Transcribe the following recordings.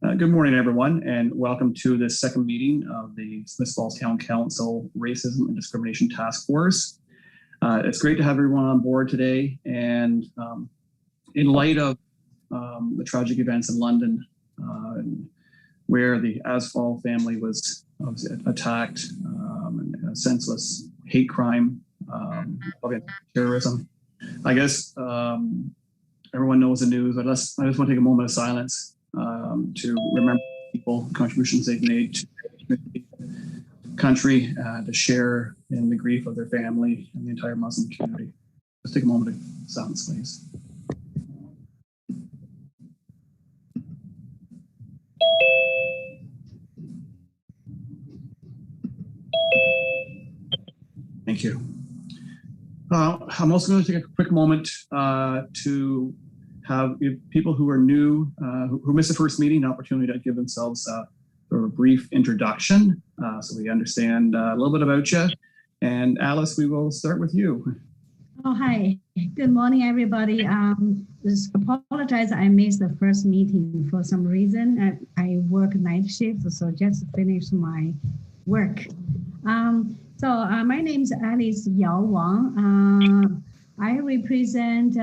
Good morning, everyone, and welcome to this second meeting of the Smith Falls Town Council Racism and Discrimination Task Force. It's great to have everyone on board today, and in light of the tragic events in London, where the Asphalt family was attacked, and a senseless hate crime, terrorism. I guess everyone knows the news, but I just want to take a moment of silence to remember people, contributions they've made to the country, to share in the grief of their family and the entire Muslim community. Let's take a moment of silence, please. Thank you. I'm also going to take a quick moment to have people who are new, who missed the first meeting, an opportunity to give themselves a brief introduction so we understand a little bit about you. And Alice, we will start with you. Oh, hi. Good morning, everybody. Just apologize, I missed the first meeting for some reason. I work night shift, so just finished my work. My name is Alice Yao Wang. I represent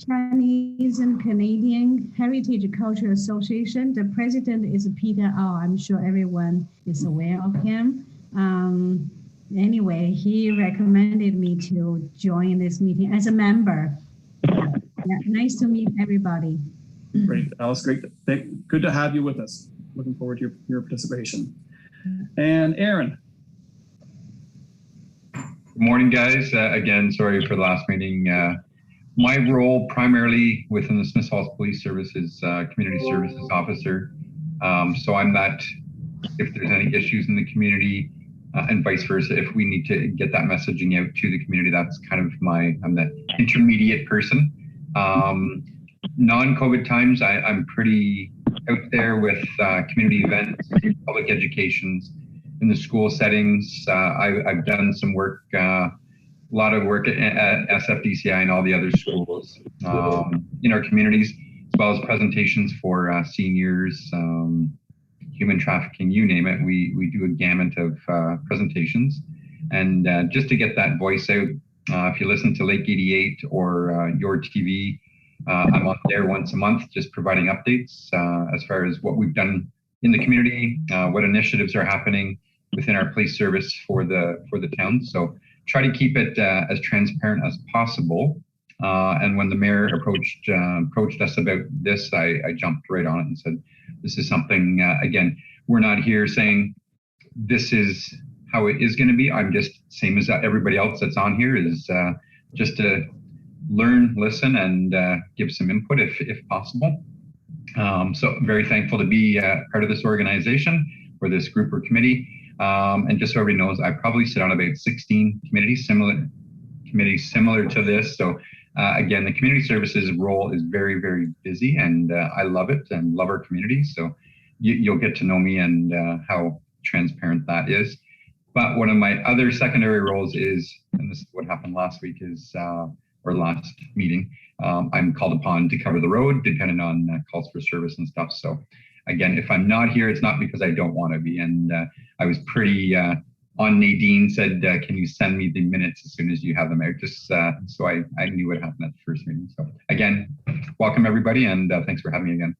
Chinese and Canadian Heritage Culture Association. The president is Peter Au. I'm sure everyone is aware of him. Anyway, he recommended me to join this meeting as a member. Yeah, nice to meet everybody. Great, Alice, great. Good to have you with us. Looking forward to your participation. And Aaron. Good morning, guys. Again, sorry for the last meeting. My role primarily within the Smith Falls Police Service is Community Services Officer. So I'm that, if there's any issues in the community and vice versa, if we need to get that messaging out to the community, that's kind of I'm that intermediate person. Non-COVID times, I'm pretty out there with community events, public educations, in the school settings. I've done some work, a lot of work at SFDCI and all the other schools in our communities, as well as presentations for seniors, human trafficking, you name it. We do a gamut of presentations. And just to get that voice out, if you listen to Lake 88 or Your TV, I'm on there once a month, just providing updates as far as what we've done in the community, what initiatives are happening within our police service for the town. So try to keep it as transparent as possible. And when the mayor approached us about this, I jumped right on it and said, this is something, again, we're not here saying this is how it is going to be. I'm just same as everybody else that's on here, is just to learn, listen, and give some input if possible. So very thankful to be part of this organization or this group or committee. And just so everybody knows, I probably sit on about 16 committees similar to this. So again, the community services role is very, very busy, and I love it and love our community. So you'll get to know me and how transparent that is. But one of my other secondary roles is, and this is what happened last week, is or last meeting, I'm called upon to cover the road, depending on calls for service and stuff. So again, if I'm not here, it's not because I don't want to be. And I was pretty on Nadine, said, can you send me the minutes as soon as you have them out, just so I knew what happened at the first meeting. So again, welcome everybody, and thanks for having me again.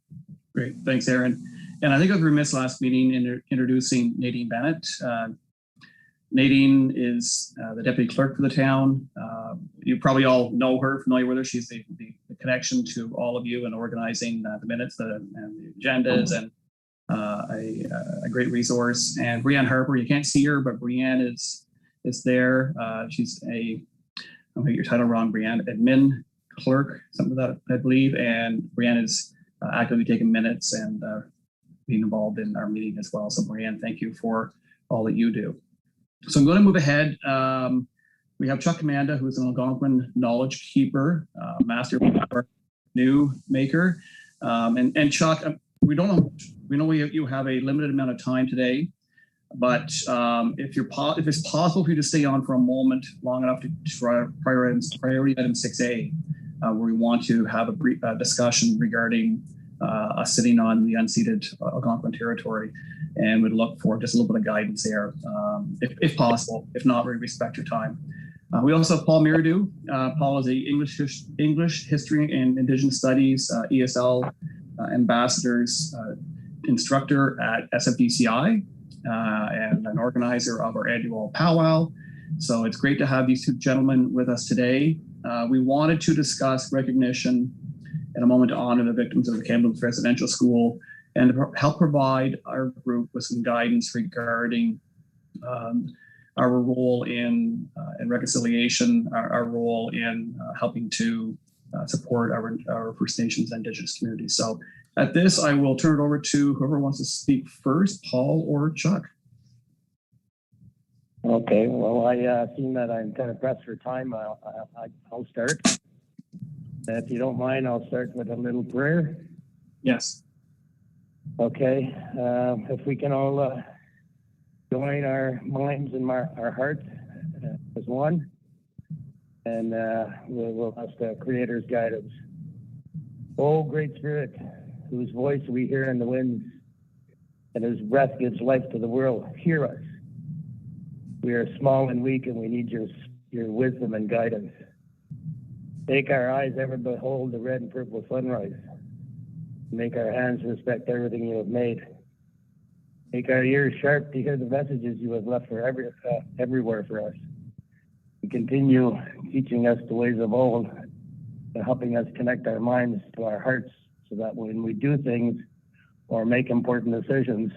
Great, thanks Aaron. And I think I was remiss last meeting in introducing Nadine Bennett. Nadine is the deputy clerk for the town. You probably all know her, familiar with her. She's the connection to all of you in organizing the minutes and the agendas, and a great resource. And Brianne Harper, you can't see her, but Brianne is there. She's I'll get your title wrong, Brianne, admin clerk, something like that, I believe. And Brianne is actively taking minutes and being involved in our meeting as well. So Brianne, thank you for all that you do. So I'm going to move ahead. We have Chuck Amanda, who's an Algonquin knowledge keeper, master new maker. And Chuck, we know you have a limited amount of time today, but if it's possible for you to stay on for a moment long enough to priority item 6A, where we want to have a brief discussion regarding us sitting on the unceded Algonquin territory, and would look for just a little bit of guidance there, if possible. If not, we respect your time. We also have Paul Miridu. Paul is a English History and Indigenous Studies ESL ambassadors instructor at SFDCI and an organizer of our annual powwow. So it's great to have these two gentlemen with us today. We wanted to discuss recognition and a moment to honor the victims of the Kamloops Residential School and to help provide our group with some guidance regarding our role in reconciliation, our role in helping to support our First Nations and Indigenous communities. So at this, I will turn it over to whoever wants to speak first, Paul or Chuck. Okay, well, I seen that I'm kind of pressed for time. I'll start. If you don't mind, I'll start with a little prayer. Yes. Okay, if we can all join our minds and our hearts as one, and we'll ask the Creator's guidance. Oh, great Spirit, whose voice we hear in the winds, and whose breath gives life to the world, hear us. We are small and weak, and we need your wisdom and guidance. Make our eyes ever behold the red and purple sunrise. Make our hands respect everything you have made. Make our ears sharp to hear the messages you have left for everywhere for us. And continue teaching us the ways of old and helping us connect our minds to our hearts so that when we do things or make important decisions,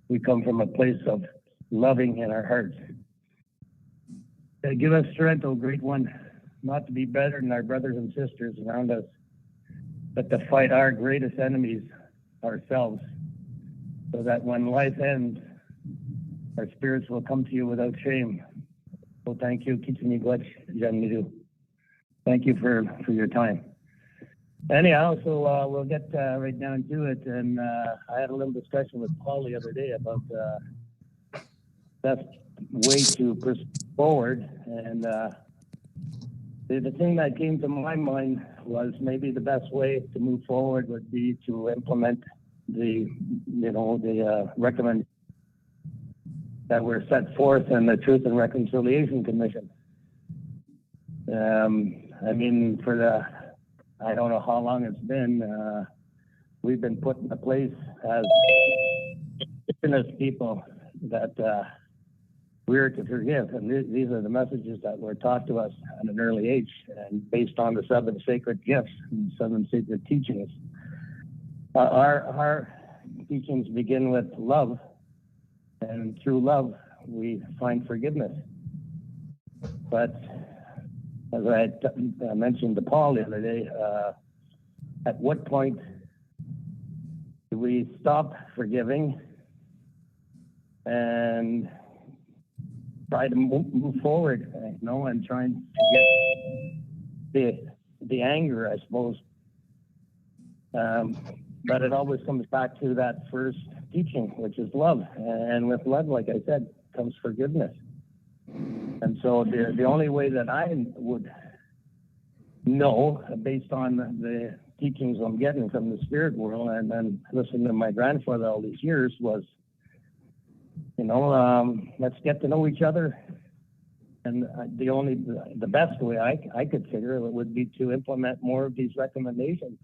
we come from a place of loving in our hearts. Give us strength, O Great One, not to be better than our brothers and sisters around us, but to fight our greatest enemies, ourselves, so that when life ends, our spirits will come to you without shame. So thank you. Thank you for your time. Anyhow, so we'll get right down to it. And I had a little discussion with Paul the other day about best way to proceed forward. And the thing that came to my mind was maybe the best way to move forward would be to implement the recommend that were set forth in the Truth and Reconciliation Commission. I mean, I don't know how long it's been, we've been put in a place as Indigenous people that we're to forgive. And these are the messages that were taught to us at an early age and based on the 7 sacred gifts and 7 sacred teachings. Our teachings begin with love, and through love, we find forgiveness. But as I mentioned to Paul the other day, at what point do we stop forgiving and try to move forward, and trying to get the anger, I suppose. But it always comes back to that first teaching, which is love. And with love, like I said, comes forgiveness. And so the only way that I would know, based on the teachings I'm getting from the spirit world and then listening to my grandfather all these years, was, let's get to know each other. And the best way I could figure it would be to implement more of these recommendations,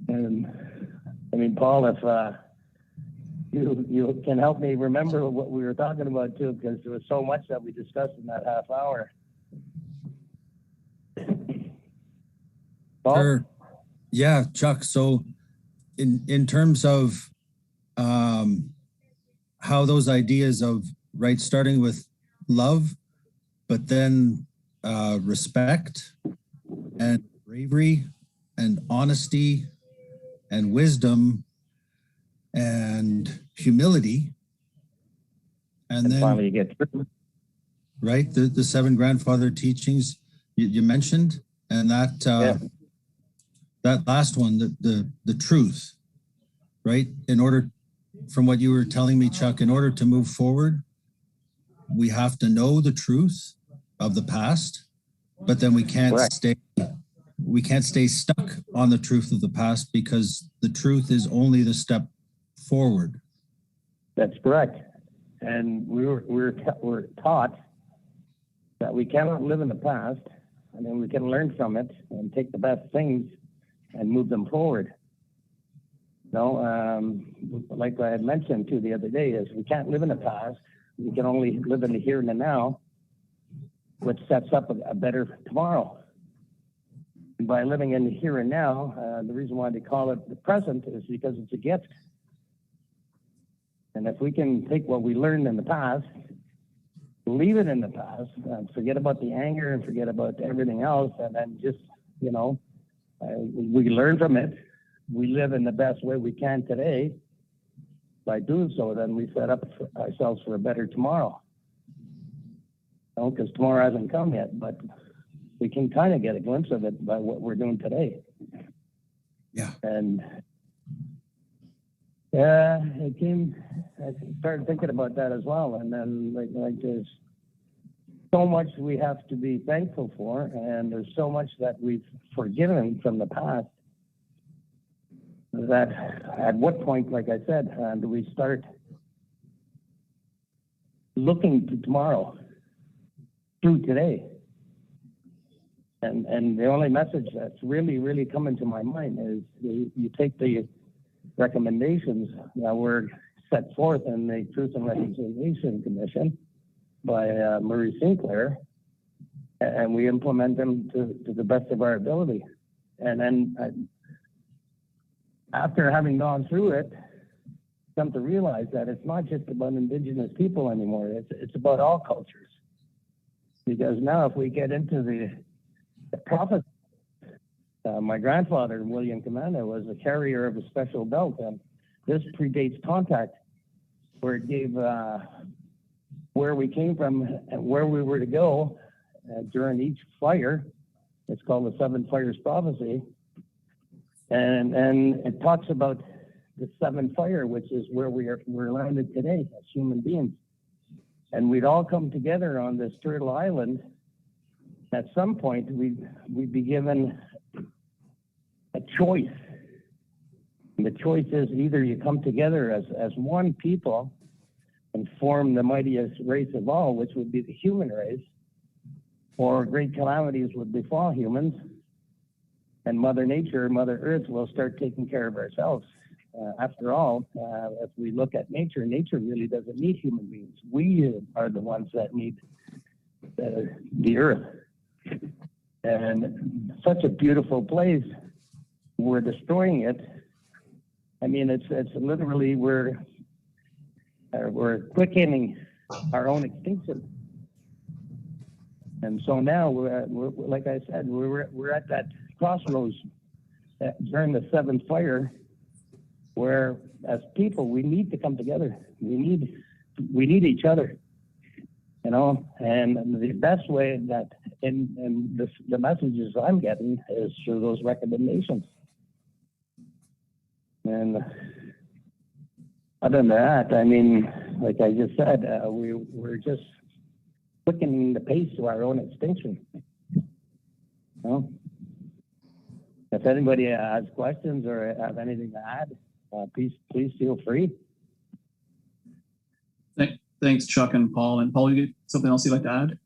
And I mean, Paul, if you can help me remember what we were talking about too, because there was so much that we discussed in that half hour. Paul? Sure. Yeah, Chuck. So in terms of how those ideas of, starting with love, but then respect and bravery and honesty and wisdom and humility, and then finally you get through. Right, the 7 grandfather teachings you mentioned, and that that last one, the truth, right? In order, from what you were telling me, Chuck, in order to move forward, we have to know the truth of the past, but then we can't stay we can't stay stuck on the truth of the past, because the truth is only the step forward. That's correct. And we're taught that we cannot live in the past, and then we can learn from it and take the best things and move them forward. Like I had mentioned too the other day, is we can't live in the past. We can only live in the here and the now, which sets up a better tomorrow. And by living in the here and now, the reason why they call it the present is because it's a gift. And if we can take what we learned in the past, leave it in the past, forget about the anger and forget about everything else, and then just, we learn from it. We live in the best way we can today. By doing so, then we set up ourselves for a better tomorrow. Because tomorrow hasn't come yet, but we can kind of get a glimpse of it by what we're doing today. Yeah. And I started thinking about that as well. And then like there's so much we have to be thankful for, and there's so much that we've forgiven from the past, that at what point, like I said, do we start looking to tomorrow through today? And the only message that's really coming to my mind is you take the recommendations that were set forth in the Truth and Reconciliation Commission by Marie Sinclair, and we implement them to the best of our ability. And then after having gone through it, come to realize that it's not just about Indigenous people anymore. It's about all cultures. Because now if we get into the prophecy, my grandfather, William Commander, was a carrier of a special belt, and this predates contact, where it gave where we came from and where we were to go during each fire. It's called the Seven Fires Prophecy. And it talks about the seventh fire, which is where we're landed today as human beings. And we'd all come together on this Turtle Island. At some point, we'd be given a choice. And the choice is either you come together as one people and form the mightiest race of all, which would be the human race, or great calamities would befall humans, and Mother Nature, Mother Earth, will start taking care of ourselves. After all, if we look at nature, nature really doesn't need human beings. We are the ones that need the earth. And such a beautiful place, we're destroying it. I mean, it's literally we're quickening our own extinction. And so now we're like I said, we're at that crossroads during the seventh fire, where as people we need to come together. We need each other, and the best way that in the messages I'm getting is through those recommendations. And other than that, I mean, like I just said, we're just quickening the pace to our own extinction. If anybody has questions or have anything to add, please feel free. Thanks, Chuck and Paul. And Paul, you get something else you'd like to add?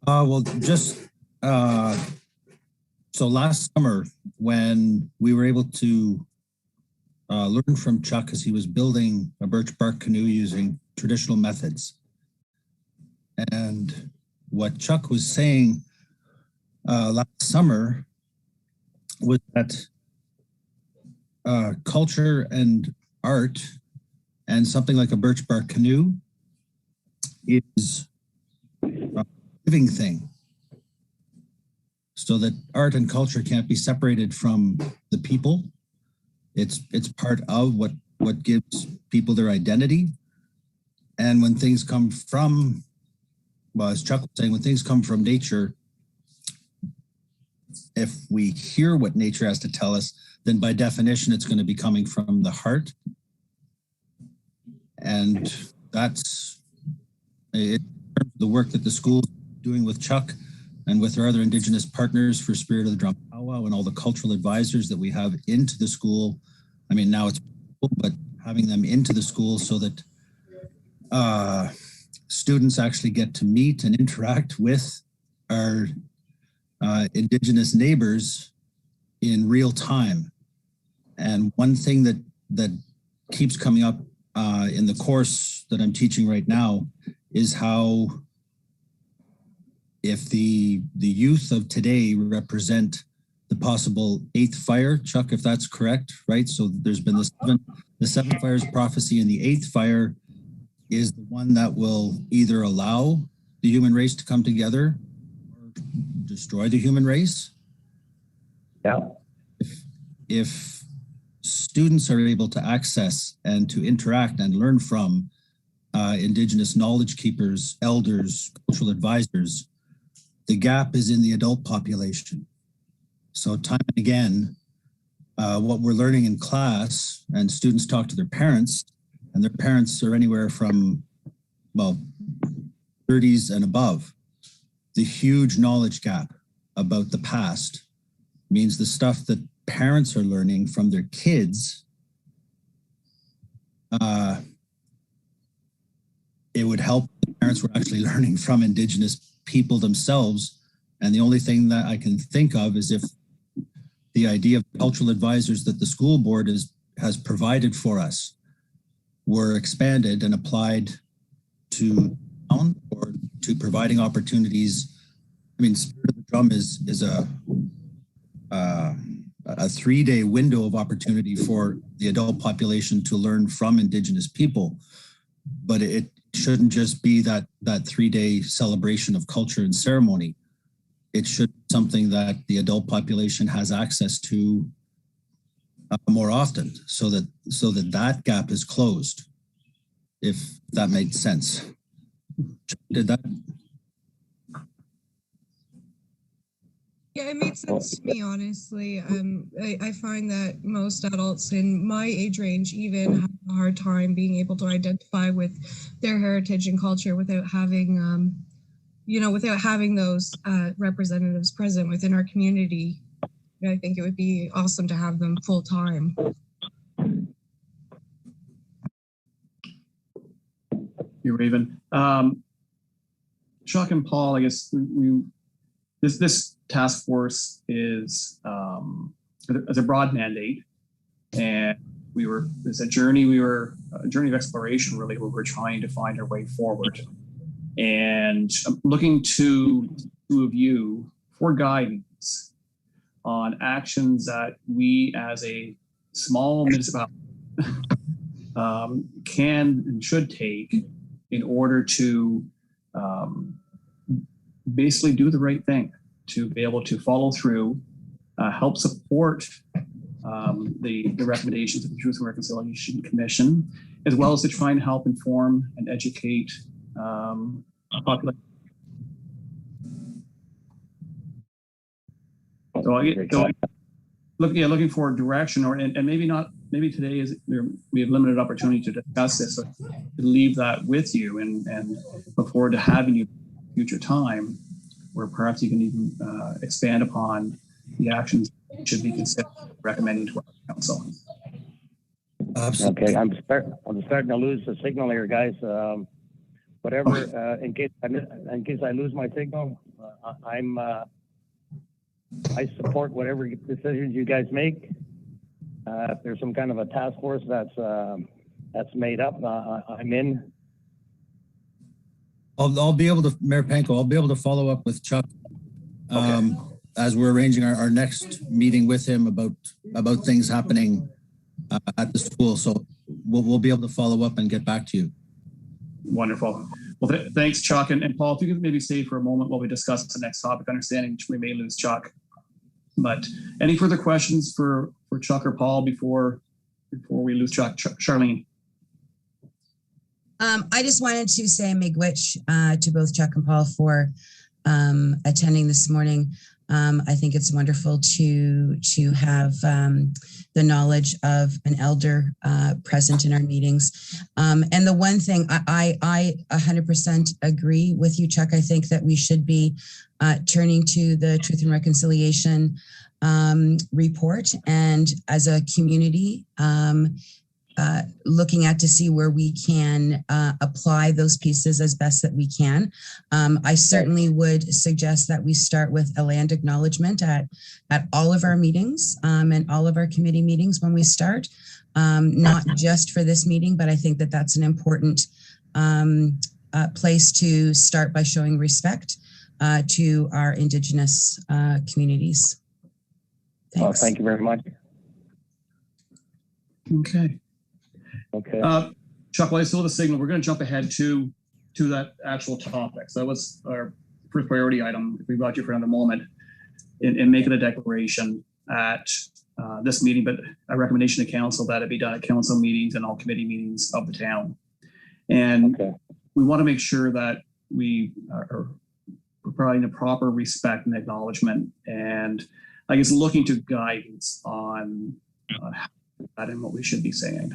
Well, just so last summer when we were able to learn from Chuck as he was building a birch bark canoe using traditional methods. And what Chuck was saying last summer was that culture and art and something like a birch bark canoe is a living thing. So that art and culture can't be separated from the people. It's part of what gives people their identity. And when things come from, well, as Chuck was saying, when things come from nature, if we hear what nature has to tell us, then by definition, it's going to be coming from the heart. And that's it, the work that the school's doing with Chuck. and with our other Indigenous partners for Spirit of the Drum Powwow and all the cultural advisors that we have into the school. I mean, now it's, but having them into the school so that students actually get to meet and interact with our Indigenous neighbors in real time. And one thing that keeps coming up in the course that I'm teaching right now is how if the youth of today represent the possible 8th fire, Chuck, if that's correct, right? So there's been the 7 fires prophecy, and the 8th fire is the one that will either allow the human race to come together or destroy the human race. Yeah. If students are able to access and to interact and learn from Indigenous knowledge keepers, elders, cultural advisors, the gap is in the adult population. So time and again, what we're learning in class, and students talk to their parents, and their parents are anywhere from, well, 30s and above. The huge knowledge gap about the past means the stuff that parents are learning from their kids, it would help if the parents were actually learning from Indigenous people themselves. And the only thing that I can think of is if the idea of cultural advisors that the school board has provided for us were expanded and applied to town or to providing opportunities. I mean, Spirit of the Drum is a 3-day window of opportunity for the adult population to learn from Indigenous people, but it shouldn't just be that 3-day celebration of culture and ceremony. It should be something that the adult population has access to more often, so that gap is closed, if that made sense. Did that? Yeah, it made sense to me, honestly. I find that most adults in my age range even have a hard time being able to identify with their heritage and culture without having, without having those representatives present within our community. I think it would be awesome to have them full time. You're Raven. Chuck and Paul, I guess this task force is a broad mandate, and it's a journey. A journey of exploration, really, where we're trying to find our way forward. And I'm looking to two of you for guidance on actions that we as a small municipality can and should take in order to basically do the right thing, to be able to follow through, help support the recommendations of the Truth and Reconciliation Commission, as well as to try and help inform and educate our population. Looking for direction, and maybe today we have limited opportunity to discuss this, but to leave that with you and look forward to having you future time, where perhaps you can even expand upon the actions that should be considered recommending to our council. Okay, I'm starting to lose the signal here, guys. Whatever, in case I lose my signal, I support whatever decisions you guys make. If there's some kind of a task force that's made up, I'm in. I'll be able to, Mayor Panko, I'll be able to follow up with Chuck as we're arranging our next meeting with him about things happening at the school. So we'll be able to follow up and get back to you. Wonderful. Well, thanks, Chuck. And Paul, if you could maybe stay for a moment while we discuss the next topic, understanding we may lose Chuck. But any further questions for Chuck or Paul before we lose Chuck? Charlene. I just wanted to say miigwech to both Chuck and Paul for attending this morning. I think it's wonderful to have the knowledge of an elder present in our meetings. And the one thing I 100% agree with you, Chuck. I think that we should be turning to the Truth and Reconciliation report, and as a community, looking at to see where we can apply those pieces as best that we can. I certainly would suggest that we start with a land acknowledgement at all of our meetings and all of our committee meetings when we start, not just for this meeting, but I think that that's an important place to start by showing respect to our Indigenous communities. Thanks. Well, thank you very much. Okay. Okay. Chuck, while I still have the signal, we're going to jump ahead to that actual topic. So that was our first priority item. If we got you for another moment in making a declaration at this meeting, but a recommendation to council that it be done at council meetings and all committee meetings of the town. And we want to make sure that we are providing the proper respect and acknowledgement, and I guess looking to guidance on how that and what we should be saying.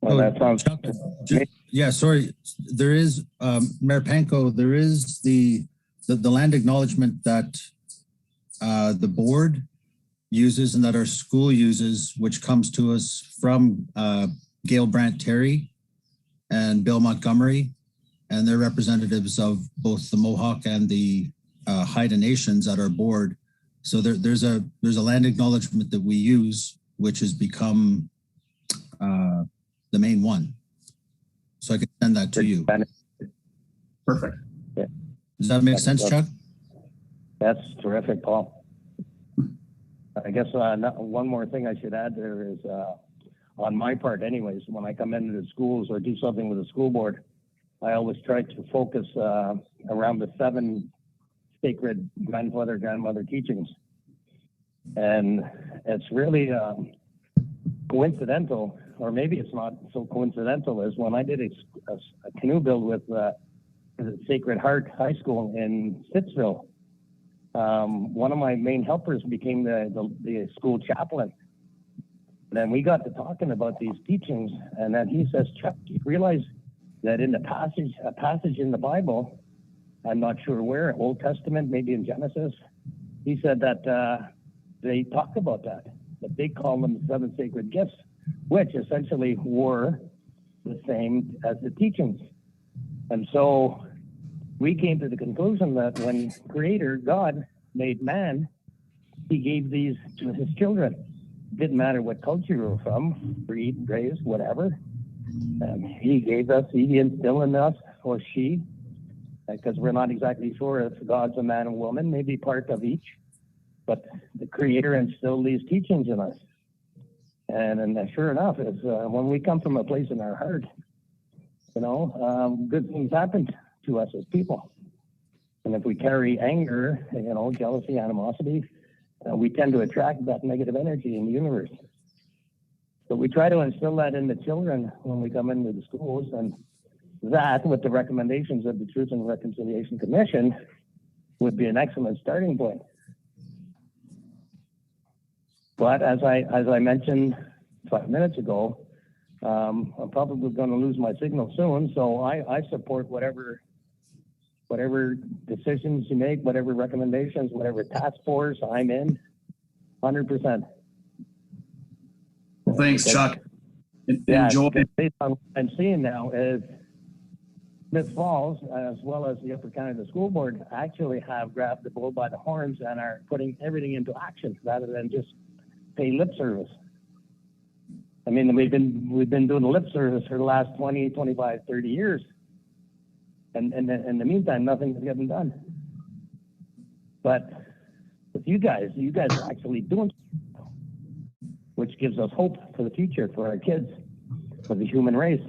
Well, that sounds. Yeah, sorry. There is Mayor Panko. There is the land acknowledgement that the board uses and that our school uses, which comes to us from Gail Brandt Terry and Bill Montgomery, and they're representatives of both the Mohawk and the Haida Nations at our board. So there's a land acknowledgement that we use, which has become the main one. So I can send that to you. Perfect. Yeah. Does that make sense, Chuck? That's terrific, Paul. I guess one more thing I should add there is, on my part anyways, when I come into the schools or do something with the school board, I always try to focus around the 7 sacred grandmother teachings. And it's really coincidental, or maybe it's not so coincidental, as when I did a canoe build with Sacred Heart High School in Stittsville. One of my main helpers became the school chaplain. And then we got to talking about these teachings, and then he says, Chuck, you realize that in a passage in the Bible, I'm not sure where, Old Testament, maybe in Genesis, he said that they talk about that they call them the 7 sacred gifts, which essentially were the same as the teachings. And so we came to the conclusion that when Creator God made man, he gave these to his children. Didn't matter what culture you were from, breed, race, whatever. He gave us, he instilled in us, or she, because we're not exactly sure if God's a man and woman, maybe part of each, but the Creator instilled these teachings in us. And sure enough, is when we come from a place in our heart, good things happen to us as people. And if we carry anger, jealousy, animosity, we tend to attract that negative energy in the universe. So we try to instill that in the children when we come into the schools, and that, with the recommendations of the Truth and Reconciliation Commission, would be an excellent starting point. But as I mentioned 5 minutes ago, I'm probably going to lose my signal soon, so I support whatever decisions you make, whatever recommendations, whatever task force I'm in, 100%. Well, thanks, Chuck. Enjoy. Based on what I'm seeing now is Smith Falls, as well as the Upper Canada School Board, actually have grabbed the bull by the horns and are putting everything into action rather than just pay lip service. I mean, we've been doing lip service for the last 20, 25, 30 years. And in the meantime, nothing is getting done. But with you guys are actually doing something, which gives us hope for the future, for our kids, for the human race.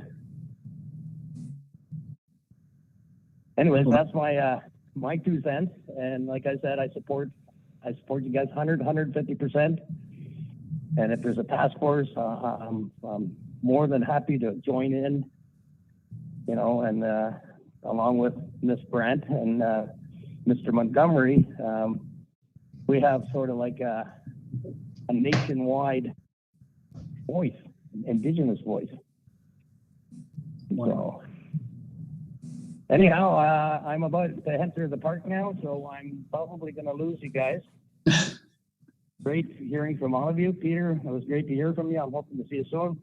Anyways, that's my 2 cents. And like I said, I support you guys 150%. And if there's a task force, I'm more than happy to join in, and along with Miss Brent and Mr. Montgomery, we have sort of like a nationwide voice, Indigenous voice. So, anyhow, I'm about to enter the park now, so I'm probably going to lose you guys. Great hearing from all of you. Peter, it was great to hear from you. I'm hoping to see you soon.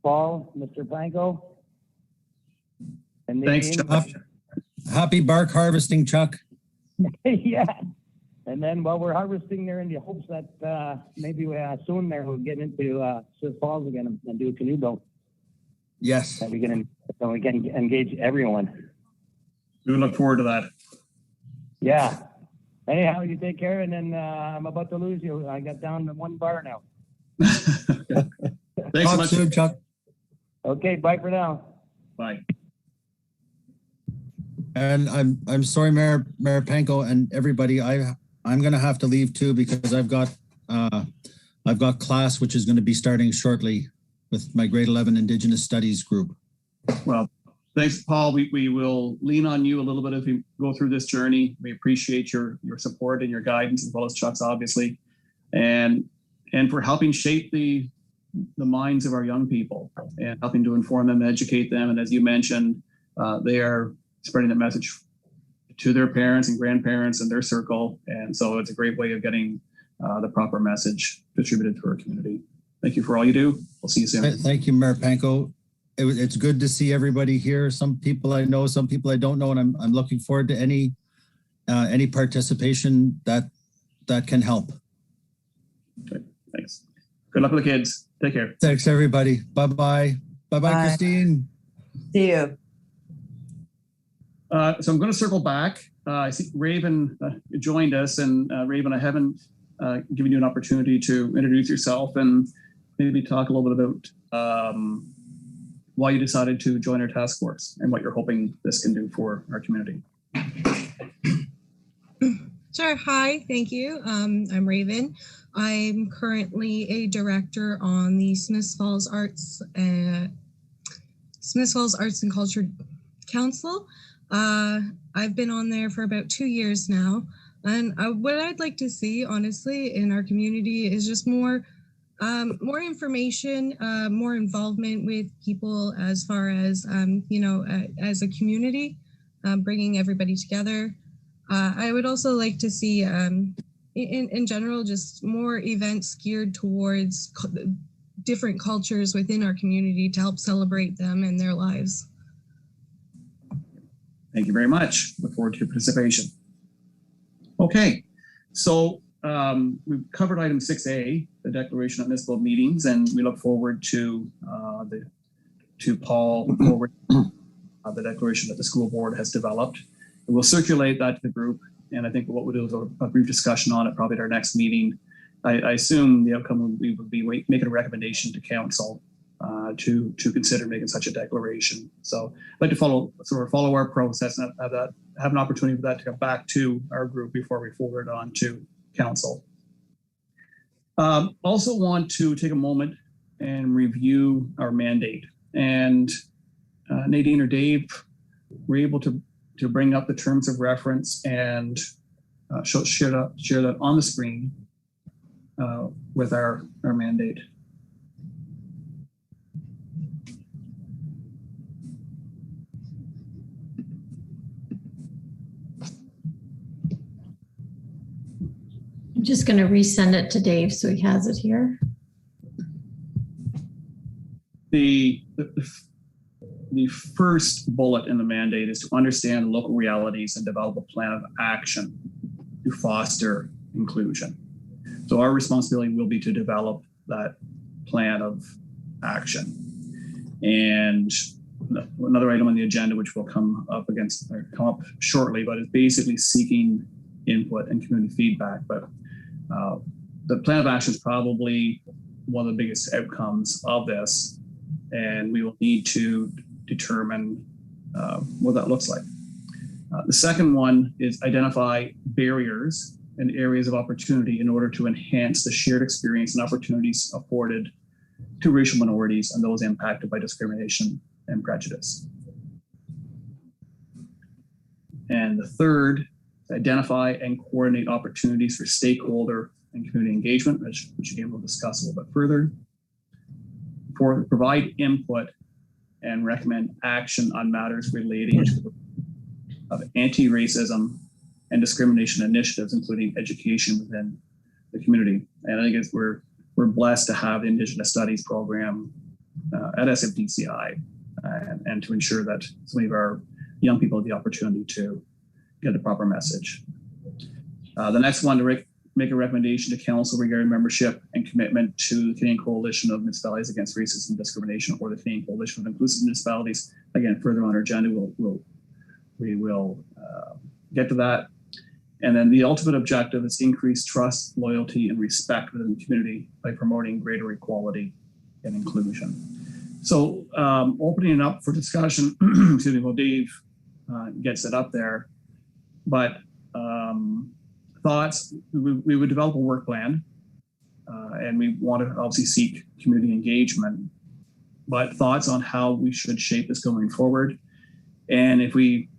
Paul, Mr. Panko. And Thanks, Nadine. Chuck. Happy bark harvesting, Chuck. Yeah. And then while we're harvesting there in the hopes that maybe soon there we'll get into Sioux Falls again and do a canoe boat. Yes. And we can engage everyone. We look forward to that. Yeah. Anyhow, you take care, and then I'm about to lose you. I got down to one bar now. Thanks so Talk much. soon, Chuck. Okay, bye for now. Bye. And I'm sorry, Mayor Panko and everybody. I'm going to have to leave too because I've got class which is going to be starting shortly with my grade 11 Indigenous Studies group. Well, thanks, Paul. We will lean on you a little bit as we go through this journey. We appreciate your support and your guidance, as well as Chuck's, obviously, and for helping shape the minds of our young people and helping to inform them, educate them. And as you mentioned, they are spreading the message to their parents and grandparents and their circle. And so it's a great way of getting the proper message distributed to our community. Thank you for all you do. We'll see you soon. Thank you, Mayor Panko. It's good to see everybody here. Some people I know, some people I don't know, and I'm looking forward to any participation that can help. Okay, thanks. Good luck with the kids. Take care. Thanks, everybody. Bye-bye. Bye-bye, Bye. Christine. See you. So I'm going to circle back. I see Raven joined us, and Raven, I haven't given you an opportunity to introduce yourself and maybe talk a little bit about why you decided to join our task force and what you're hoping this can do for our community. Sure. Hi. Thank you. I'm Raven. I'm currently a director on the Smiths Falls Arts and Culture Council. I've been on there for about 2 years now. And what I'd like to see, honestly, in our community is just more information, more involvement with people as far as, as a community, bringing everybody together. I would also like to see, in general, just more events geared towards different cultures within our community to help celebrate them and their lives. Thank you very much. Look forward to your participation. Okay, so we've covered item 6A, the Declaration of Municipal Meetings, and we look forward to Paul forward the declaration that the school board has developed. And we'll circulate that to the group, and I think what we'll do is a brief discussion on it probably at our next meeting. I assume the outcome would be making a recommendation to council to consider making such a declaration. So I'd like to follow our process and have an opportunity for that to come back to our group before we forward on to council. Also want to take a moment and review our mandate. And Nadine or Dave were able to bring up the terms of reference and share that on the screen with our mandate. I'm just going to resend it to Dave so he has it here. The first bullet in the mandate is to understand local realities and develop a plan of action to foster inclusion. So our responsibility will be to develop that plan of action. And another item on the agenda, which will come up shortly, but is basically seeking input and community feedback. But the plan of action is probably one of the biggest outcomes of this, and we will need to determine what that looks like. The second one is identify barriers and areas of opportunity in order to enhance the shared experience and opportunities afforded to racial minorities and those impacted by discrimination and prejudice. And the third, identify and coordinate opportunities for stakeholder and community engagement, which again we'll discuss a little bit further. Fourth, provide input and recommend action on matters relating to anti-racism and discrimination initiatives, including education within the community. And I think we're blessed to have the Indigenous Studies program at SFDCI and to ensure that so many of our young people have the opportunity to get the proper message. The next one, to make a recommendation to council regarding membership and commitment to the Canadian Coalition of Municipalities Against Racism and Discrimination, or the Canadian Coalition of Inclusive Municipalities. Again, further on our agenda, we will get to that. And then the ultimate objective is increase trust, loyalty, and respect within the community by promoting greater equality and inclusion. So opening it up for discussion, excuse me, while Dave gets it up there, but thoughts, we would develop a work plan and we want to obviously seek community engagement, but thoughts on how we should shape this going forward. And if we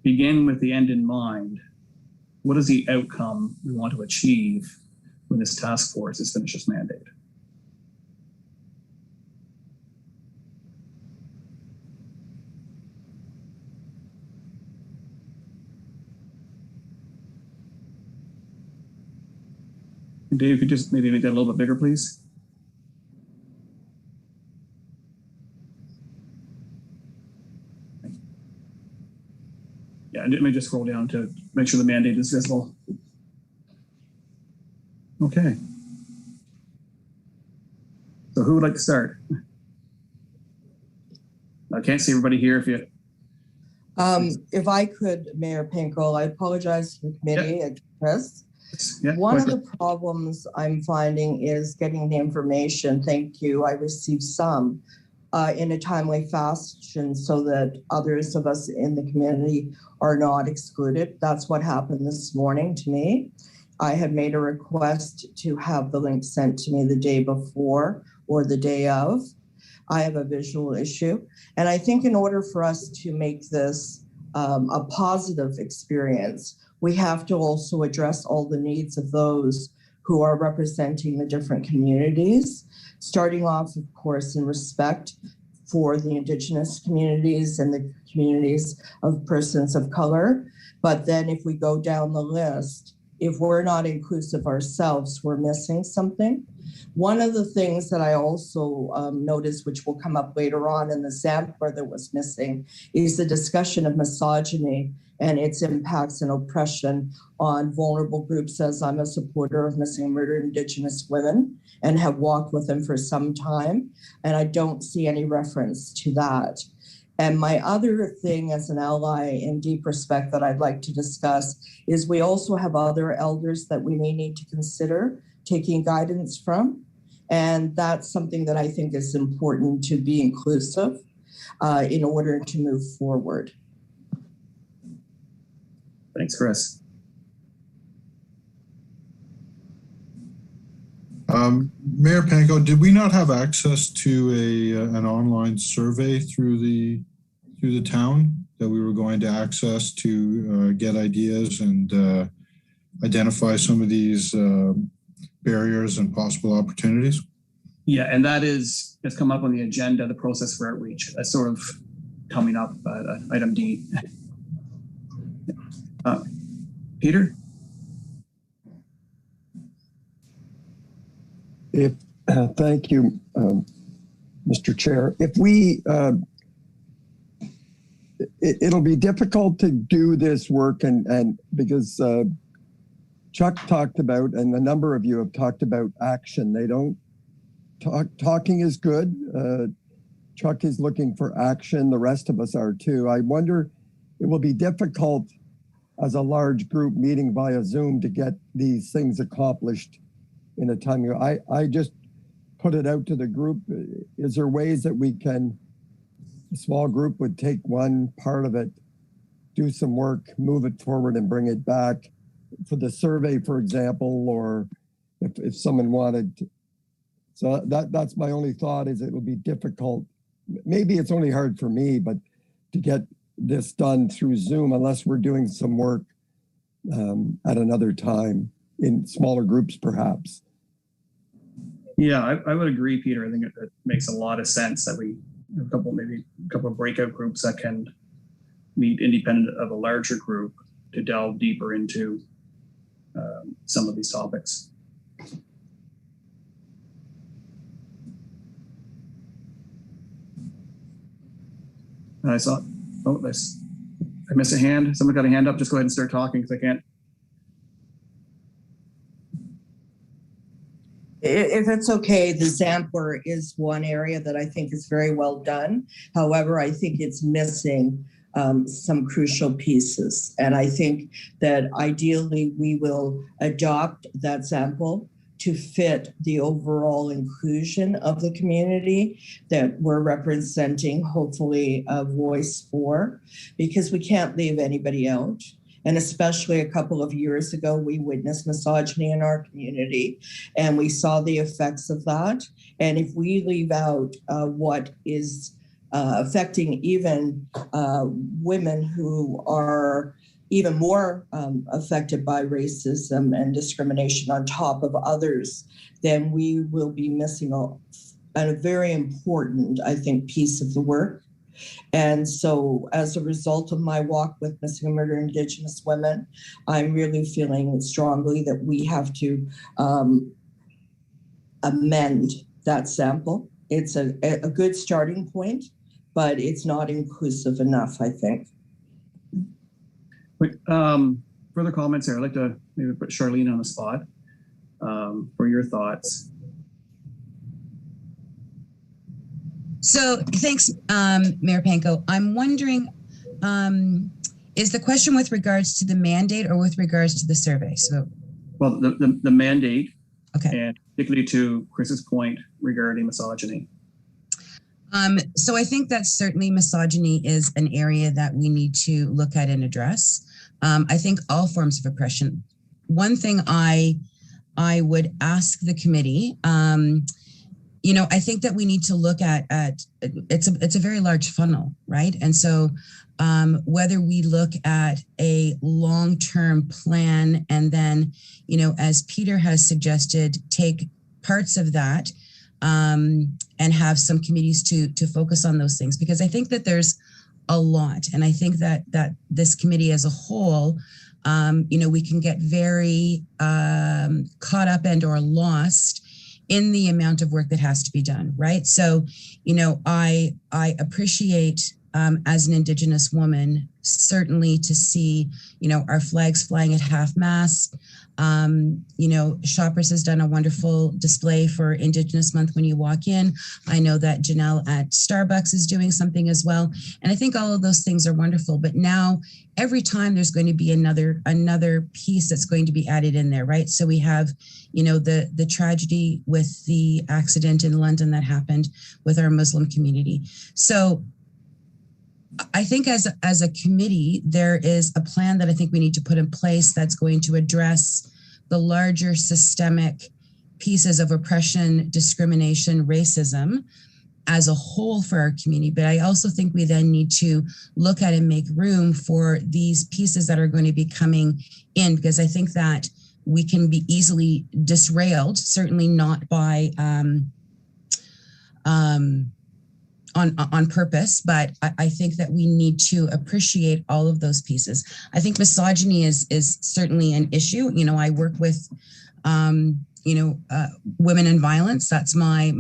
begin with the end in mind, what is the outcome we want to achieve when this task force has finished its mandate? Dave, could you just maybe make that a little bit bigger, please? Yeah, and let me just scroll down to make sure the mandate is visible. Okay. So who would like to start? I can't see everybody here. If I could, Mayor Pinkel, I apologize to the committee and Chris. Yeah, one of the problems I'm finding is getting the information. Thank you. I received some in a timely fashion so that others of us in the community are not excluded. That's what happened this morning to me. I had made a request to have the link sent to me the day before or the day of. I have a visual issue. And I think in order for us to make this a positive experience, we have to also address all the needs of those who are representing the different communities, starting off, of course, in respect for the Indigenous communities and the communities of persons of color. But then if we go down the list, if we're not inclusive ourselves, we're missing something. One of the things that I also noticed, which will come up later on in the sampler that was missing, is the discussion of misogyny and its impacts and oppression on vulnerable groups, as I'm a supporter of missing and murdered Indigenous women and have walked with them for some time. And I don't see any reference to that. And my other thing as an ally in deep respect that I'd like to discuss is we also have other elders that we may need to consider taking guidance from. And that's something that I think is important to be inclusive in order to move forward. Thanks, Chris. Mayor Panko, did we not have access to an online survey through the town that we were going to access to get ideas and identify some of these barriers and possible opportunities? Yeah, and that has come up on the agenda, the process for outreach. That's sort of coming up, item D. Peter? Thank you, Mr. Chair. If we, it'll be difficult to do this work and because Chuck talked about, and a number of you have talked about action. They don't, talking is good. Chuck is looking for action. The rest of us are too. I wonder, it will be difficult as a large group meeting via Zoom to get these things accomplished in a time. I just put it out to the group. Is there ways that we can, a small group would take one part of it, do some work, move it forward and bring it back for the survey, for example, or if someone wanted to. So that's my only thought, is it will be difficult. Maybe it's only hard for me, but to get this done through Zoom unless we're doing some work at another time in smaller groups, perhaps. Yeah, I would agree, Peter. I think it makes a lot of sense that we have a couple of breakout groups that can meet independent of a larger group to delve deeper into some of these topics. I saw, oh, I missed a hand. Someone got a hand up. Just go ahead and start talking because I can't. If it's okay, the Sampler is one area that I think is very well done. However, I think it's missing some crucial pieces. And I think that ideally we will adopt that sample to fit the overall inclusion of the community that we're representing, hopefully a voice for, because we can't leave anybody out. And especially a couple of years ago, we witnessed misogyny in our community and we saw the effects of that. And if we leave out what is affecting even women who are even more affected by racism and discrimination on top of others, then we will be missing a very important, I think, piece of the work. And so as a result of my walk with Missing and Murdered Indigenous Women, I'm really feeling strongly that we have to amend that sample. It's a good starting point, but it's not inclusive enough, I think. Further comments there. I'd like to maybe put Charlene on the spot for your thoughts. So thanks, Mayor Panko. I'm wondering, is the question with regards to the mandate or with regards to the survey? So, well, the mandate, okay, and particularly to Chris's point regarding misogyny. So I think that certainly misogyny is an area that we need to look at and address. I think all forms of oppression. One thing I would ask the committee, you know, I think that we need to look at it's a very large funnel, right? And so whether we look at a long-term plan and then, you know, as Peter has suggested, take parts of that and have some committees to focus on those things, because I think that there's a lot. And I think that this committee as a whole, you know, we can get very caught up and or lost in the amount of work that has to be done, right? So, you know, I appreciate as an Indigenous woman, certainly to see, you know, our flags flying at half mast. You know, Shoppers has done a wonderful display for Indigenous Month when you walk in. I know that Janelle at Starbucks is doing something as well. And I think all of those things are wonderful. But now every time there's going to be another piece that's going to be added in there, right? So we have, you know, the tragedy with the accident in London that happened with our Muslim community. So I think as a committee, there is a plan that I think we need to put in place that's going to address the larger systemic pieces of oppression, discrimination, racism as a whole for our community. But I also think we then need to look at and make room for these pieces that are going to be coming in, because I think that we can be easily disrailed, certainly not by on purpose, but I think that we need to appreciate all of those pieces. I think misogyny is certainly an issue. You know, I work with, you know, women in violence. That's my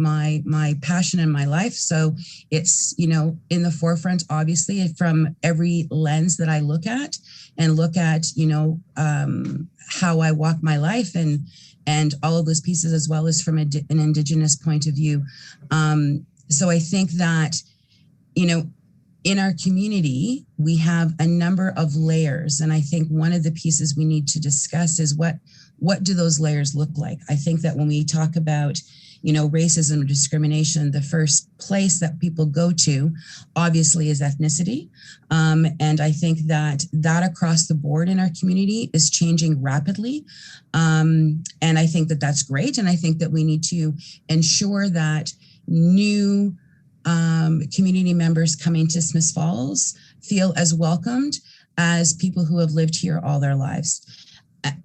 passion in my life. So it's, you know, in the forefront, obviously, from every lens that I look at, you know, how I walk my life and all of those pieces, as well as from an Indigenous point of view. So I think that, you know, in our community, we have a number of layers. And I think one of the pieces we need to discuss is what do those layers look like? I think that when we talk about, you know, racism and discrimination, the first place that people go to obviously is ethnicity. And I think that across the board in our community is changing rapidly. And I think that that's great. And I think that we need to ensure that new community members coming to Smiths Falls feel as welcomed as people who have lived here all their lives.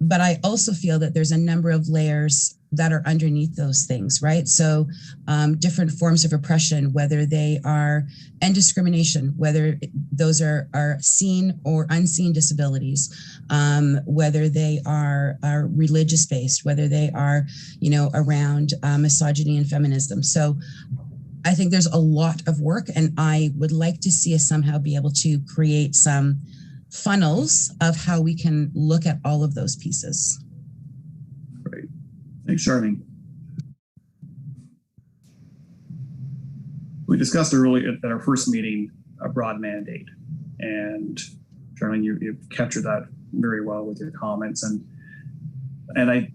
But I also feel that there's a number of layers that are underneath those things, right? So different forms of oppression, whether they are, and discrimination, whether those are seen or unseen disabilities, whether they are religious-based, whether they are, around misogyny and feminism. So I think there's a lot of work, and I would like to see us somehow be able to create some funnels of how we can look at all of those pieces. Great. Thanks, Charlene. We discussed earlier at our first meeting a broad mandate, and Charlene, you've captured that very well with your comments. And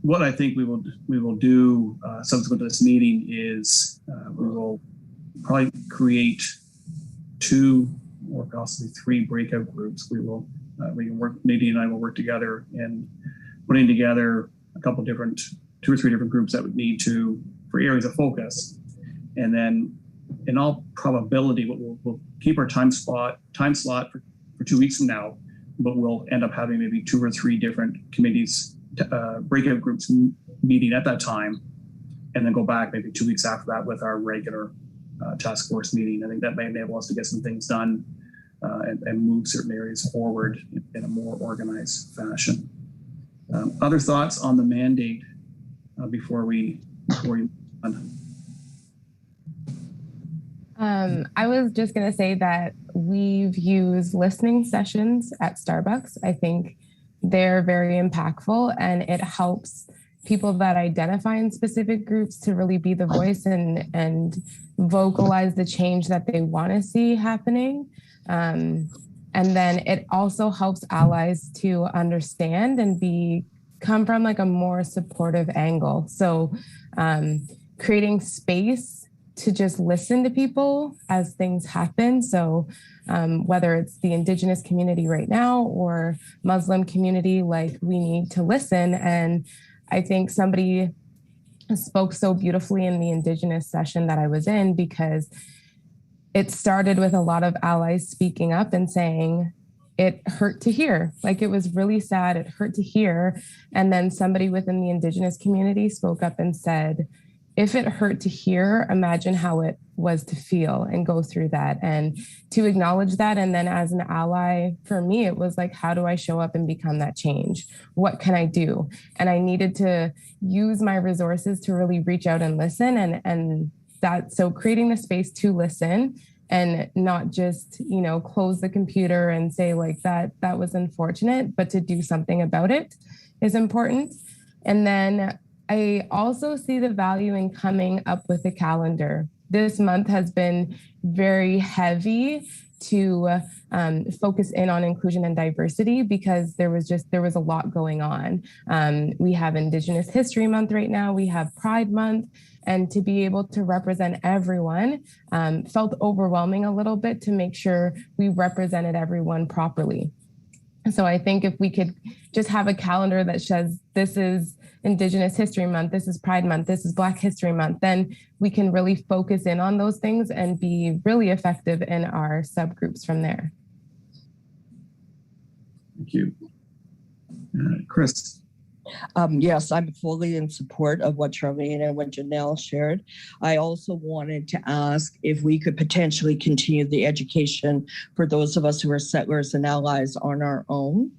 what I think we will do subsequent to this meeting is we will probably create 2 or possibly 3 breakout groups. We can work, Nadine and I will work together in putting together a couple different, 2 or 3 different groups that would need for areas of focus. And then in all probability, we'll keep our time slot for 2 weeks from now, but we'll end up having maybe 2 or 3 different committees, breakout groups meeting at that time, and then go back maybe 2 weeks after that with our regular task force meeting. I think that may enable us to get some things done and move certain areas forward in a more organized fashion. Other thoughts on the mandate before we move on? I was just going to say that we've used listening sessions at Starbucks. I think they're very impactful, and it helps people that identify in specific groups to really be the voice and vocalize the change that they want to see happening. And then it also helps allies to understand and come from like a more supportive angle. So creating space to just listen to people as things happen. So whether it's the Indigenous community right now or Muslim community, like we need to listen. And I think somebody spoke so beautifully in the Indigenous session that I was in, because it started with a lot of allies speaking up and saying, it hurt to hear. Like, it was really sad. It hurt to hear. And then somebody within the Indigenous community spoke up and said, if it hurt to hear, imagine how it was to feel and go through that, and to acknowledge that. And then as an ally, for me, it was like, how do I show up and become that change? What can I do? And I needed to use my resources to really reach out and listen. And that, so creating the space to listen and not just, close the computer and say like that was unfortunate, but to do something about it is important. And then I also see the value in coming up with a calendar. This month has been very heavy to focus in on inclusion and diversity, because there was a lot going on. We have Indigenous History Month right now. We have Pride Month. And to be able to represent everyone felt overwhelming a little bit, to make sure we represented everyone properly. So I think if we could just have a calendar that says, this is Indigenous History Month, this is Pride Month, this is Black History Month, then we can really focus in on those things and be really effective in our subgroups from there. Thank you. Chris. Yes, I'm fully in support of what Charlene and what Janelle shared. I also wanted to ask if we could potentially continue the education for those of us who are settlers and allies on our own.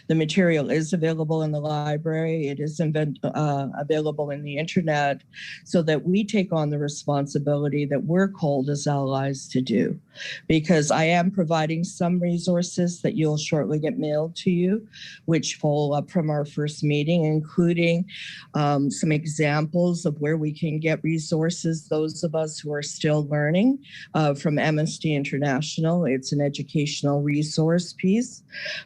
The material is available in the library. It is available in the internet, so that we take on the responsibility that we're called as allies to do. Because I am providing some resources that you'll shortly get mailed to you, which follow up from our first meeting, including some examples of where we can get resources, those of us who are still learning from Amnesty International. It's an educational resource piece.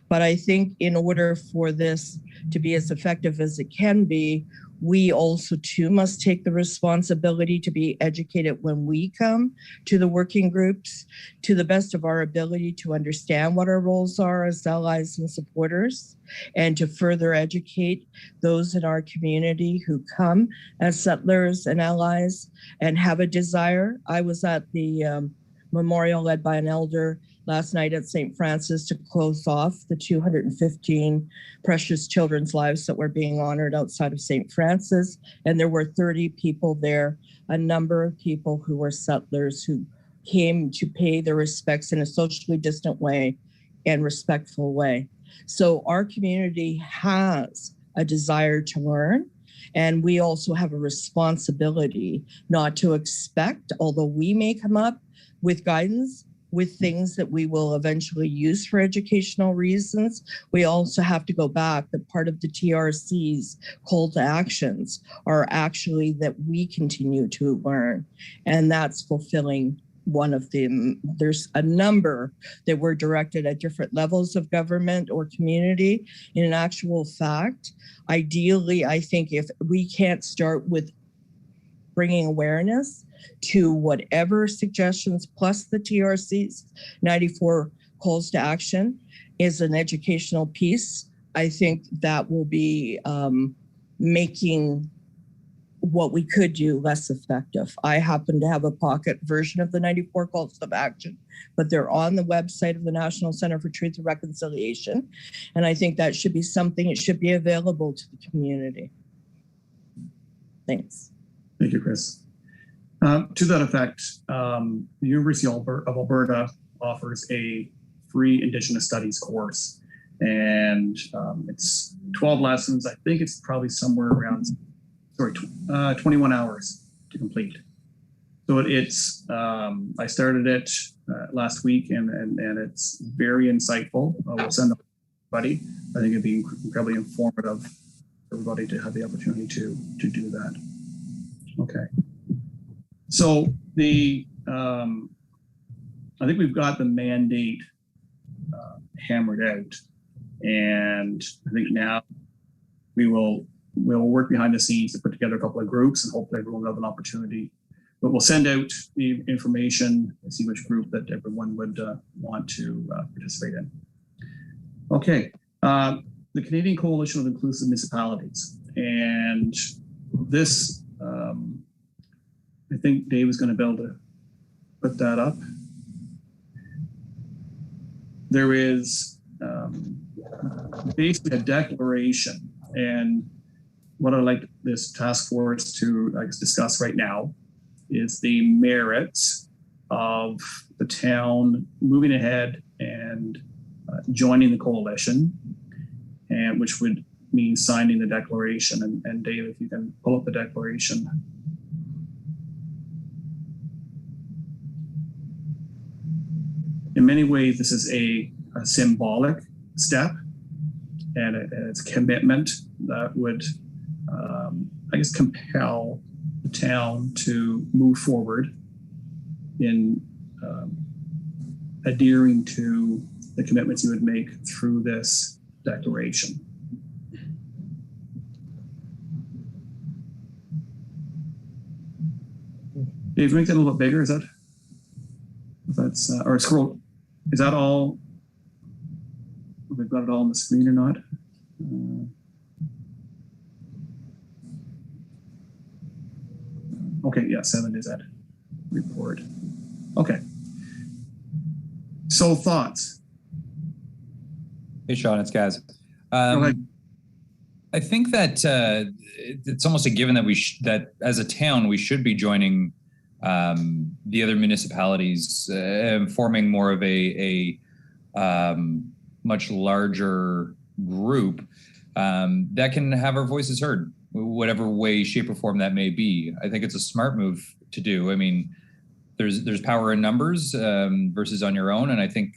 But I think in order for this to be as effective as it can be, we also too must take the responsibility to be educated when we come to the working groups, to the best of our ability to understand what our roles are as allies and supporters, and to further educate those in our community who come as settlers and allies and have a desire. I was at the memorial led by an elder last night at St. Francis to close off the 215 precious children's lives that were being honored outside of St. Francis. And there were 30 people there, a number of people who were settlers who came to pay their respects in a socially distant way and respectful way. So our community has a desire to learn, and we also have a responsibility not to expect, although we may come up with guidance, with things that we will eventually use for educational reasons. We also have to go back that part of the TRC's call to actions are actually that we continue to learn, and that's fulfilling one of them. There's a number that were directed at different levels of government or community. In actual fact, ideally, I think if we can't start with bringing awareness to whatever suggestions plus the TRC's 94 calls to action is an educational piece, I think that will be making what we could do less effective. I happen to have a pocket version of the 94 calls to action, but they're on the website of the National Center for Truth and Reconciliation. And I think that should be something, it should be available to the community. Thanks. Thank you, Chris. To that effect, the University of Alberta offers a free Indigenous Studies course, and it's 12 lessons. I think it's probably somewhere around 21 hours to complete. So it's I started it last week, and it's very insightful. We'll send it to everybody. I think it'd be incredibly informative for everybody to have the opportunity to do that. Okay. So the I think we've got the mandate hammered out, and I think now we'll work behind the scenes to put together a couple of groups, and hopefully everyone will have an opportunity. But we'll send out the information and see which group that everyone would want to participate in. Okay, the Canadian Coalition of Inclusive Municipalities, and this. I think Dave is going to be able to put that up. There is basically a declaration, and what I'd like this task force to discuss right now is the merits of the town moving ahead and joining the coalition, and which would mean signing the declaration. And Dave, if you can pull up the declaration. In many ways, this is a symbolic step, and it's a commitment that would, compel the town to move forward in adhering to the commitments you would make through this declaration. Dave, make that a little bit bigger. That's or scroll. Is that all? We've got it all on the screen or not? Okay, yeah, 7 is that report. Okay. So thoughts? Hey, Sean, it's Gaz. I think that it's almost a given that that as a town we should be joining the other municipalities, forming more of a much larger group that can have our voices heard, whatever way, shape, or form that may be. I think it's a smart move to do. I mean, there's power in numbers versus on your own, and I think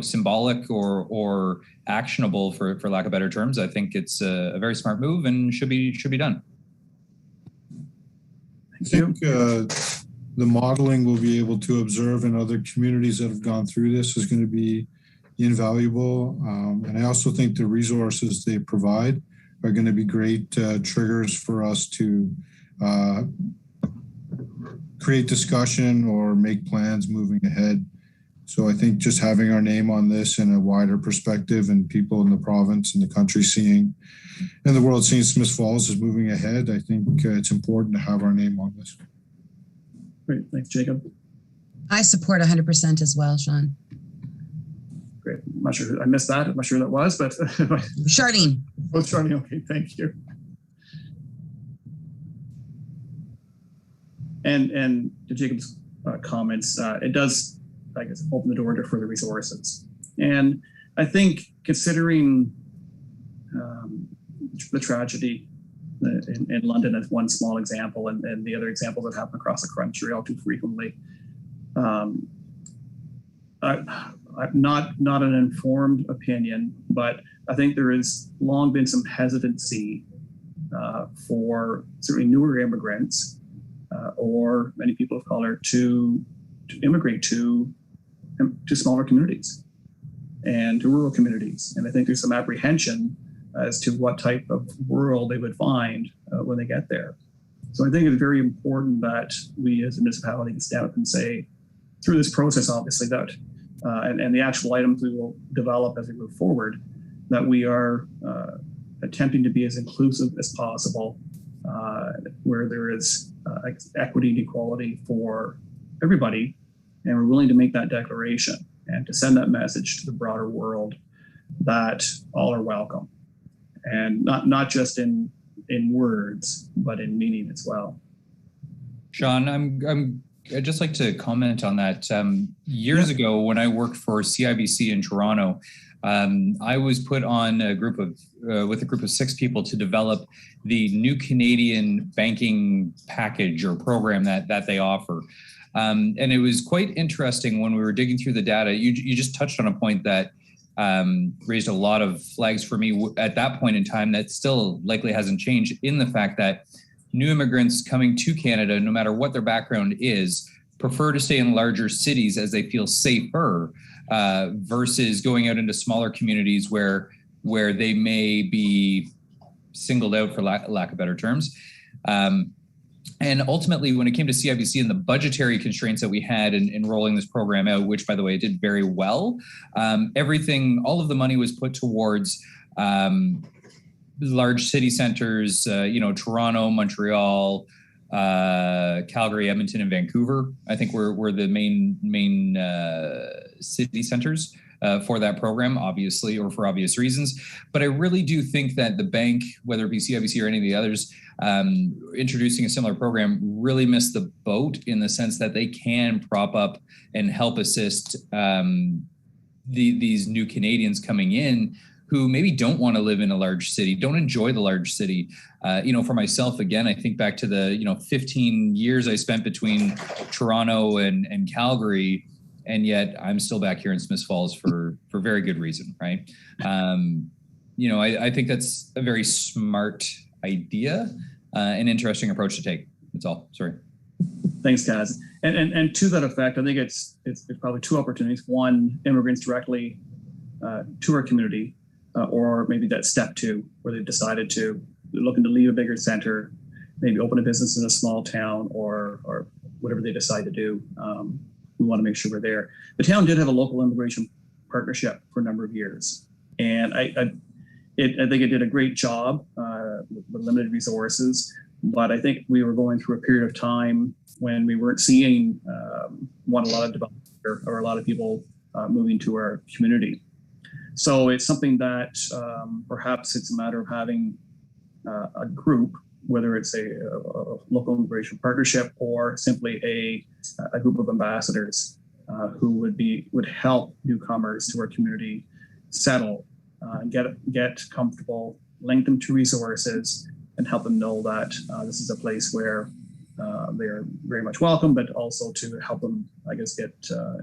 symbolic or actionable, for lack of better terms. I think it's a very smart move and should be done. I think the modeling we'll be able to observe in other communities that have gone through this is going to be invaluable. And I also think the resources they provide are going to be great triggers for us to create discussion or make plans moving ahead. So I think just having our name on this in a wider perspective, and people in the province and the country seeing, and the world seeing Smith Falls is moving ahead, I think it's important to have our name on this. Great, thanks, Jacob. I support 100% as well, Sean. great. I'm not sure, I missed that. I'm not sure who that was, but. Charlene. Oh, Charlene, okay, thank you. And to Jacob's comments, it does, I guess, open the door to further resources. And I think considering the tragedy in London as one small example, and the other examples that happen across the country all too frequently, I'm not an informed opinion, but I think there has long been some hesitancy for certainly newer immigrants or many people of color to immigrate to smaller communities and to rural communities. And I think there's some apprehension as to what type of world they would find when they get there. So I think it's very important that we as a municipality can stand up and say, through this process, obviously, that and the actual items we will develop as we move forward, that we are attempting to be as inclusive as possible, where there is equity and equality for everybody, and we're willing to make that declaration and to send that message to the broader world that all are welcome, and not just in words, but in meaning as well. Sean, I'd just like to comment on that. Years ago, when I worked for CIBC in Toronto, I was put on with a group of 6 people to develop the new Canadian banking package or program that they offer. And it was quite interesting when we were digging through the data. You just touched on a point that raised a lot of flags for me at that point in time that still likely hasn't changed, in the fact that new immigrants coming to Canada, no matter what their background is, prefer to stay in larger cities as they feel safer versus going out into smaller communities where they may be singled out, for lack of better terms. And ultimately, when it came to CIBC and the budgetary constraints that we had in rolling this program out, which, by the way, it did very well, all of the money was put towards large city centers, Toronto, Montreal, Calgary, Edmonton, and Vancouver. I think were the main city centers for that program, obviously, or for obvious reasons. But I really do think that the bank, whether it be CIBC or any of the others, introducing a similar program really missed the boat, in the sense that they can prop up and help assist these new Canadians coming in who maybe don't want to live in a large city, don't enjoy the large city. For myself, again, I think back to the 15 years I spent between Toronto and Calgary, and yet I'm still back here in Smiths Falls for very good reason, right? I think that's a very smart idea, an interesting approach to take. That's all. Sorry. Thanks, guys. And to that effect, I think it's probably 2 opportunities. One, immigrants directly to our community, or maybe that step 2, where they've decided they're looking to leave a bigger center, maybe open a business in a small town, or whatever they decide to do. We want to make sure we're there. The town did have a local immigration partnership for a number of years, and I think it did a great job with limited resources. But I think we were going through a period of time when we weren't seeing a lot of development or a lot of people moving to our community. So it's something that perhaps it's a matter of having a group, whether it's a local immigration partnership or simply a group of ambassadors who would help newcomers to our community settle, get comfortable, link them to resources, and help them know that this is a place where they're very much welcome, but also to help them, I guess, get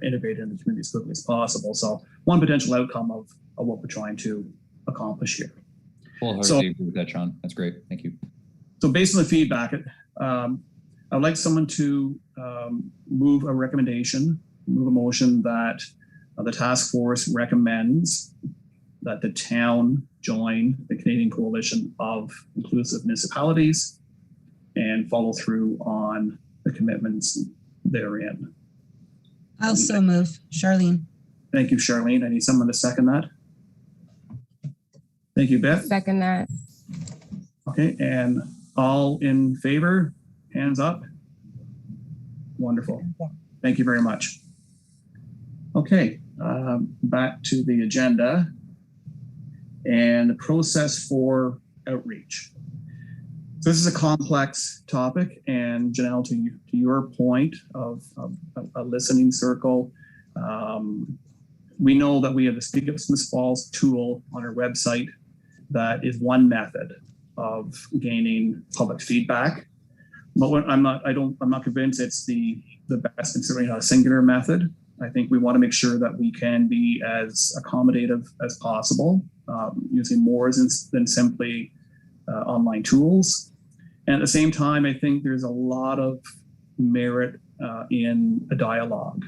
integrated in the community as quickly as possible. So one potential outcome of what we're trying to accomplish here. Wholeheartedly agree with that, Sean. That's great. Thank you. So based on the feedback, I'd like someone to move a motion that the task force recommends that the town join the Canadian Coalition of Inclusive Municipalities and follow through on the commitments therein. I'll so move. Charlene. Thank you, Charlene. I need someone to second that. Thank you, Beth. Second that. Okay, and all in favor, hands up. Wonderful. Thank you very much. Okay, back to the agenda and the process for outreach. So this is a complex topic, and Janelle, to your point of a listening circle, we know that we have the Speak Up Smith Falls tool on our website that is one method of gaining public feedback. But I'm not convinced it's the best, considering a singular method. I think we want to make sure that we can be as accommodative as possible, using more than simply online tools. And at the same time, I think there's a lot of merit in a dialogue.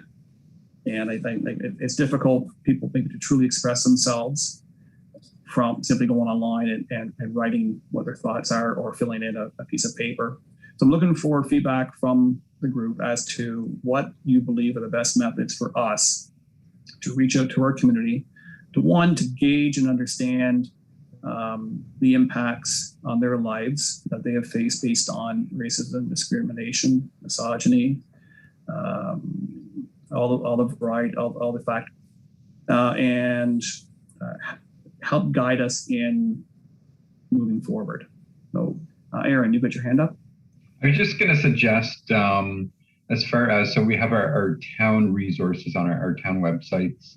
And I think it's difficult for people maybe to truly express themselves from simply going online and writing what their thoughts are or filling in a piece of paper. So I'm looking for feedback from the group as to what you believe are the best methods for us to reach out to our community, to gauge and understand the impacts on their lives that they have faced based on racism, discrimination, misogyny, all the factors, and help guide us in moving forward. So, Aaron, you got your hand up? I was just going to suggest, as far as, so we have our town resources on our town websites.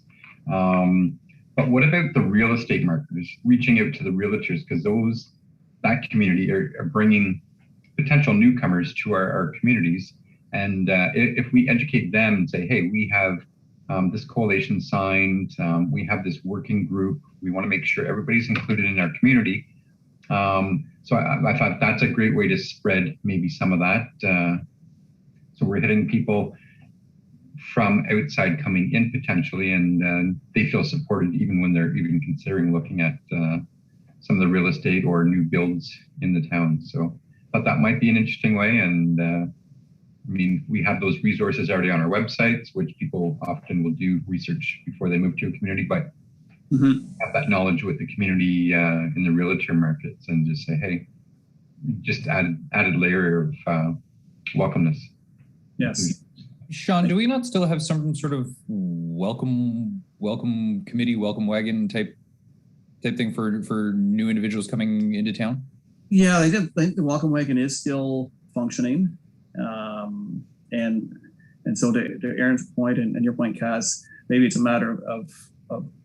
But what about the real estate marketers, reaching out to the realtors, because that community are bringing potential newcomers to our communities. And if we educate them and say, hey, we have this coalition signed, we have this working group, we want to make sure everybody's included in our community. So I thought that's a great way to spread maybe some of that. So we're hitting people from outside coming in potentially, and they feel supported even when they're even considering looking at some of the real estate or new builds in the town. So I thought that might be an interesting way. And I mean, we have those resources already on our websites, which people often will do research before they move to a community, but have that knowledge with the community in the realtor markets and just say, hey, just added layer of welcomeness. Yes. Sean, do we not still have some sort of welcome committee, welcome wagon type thing for new individuals coming into town? Yeah, I think the welcome wagon is still functioning. And so to Aaron's point and your point, Kaz, maybe it's a matter of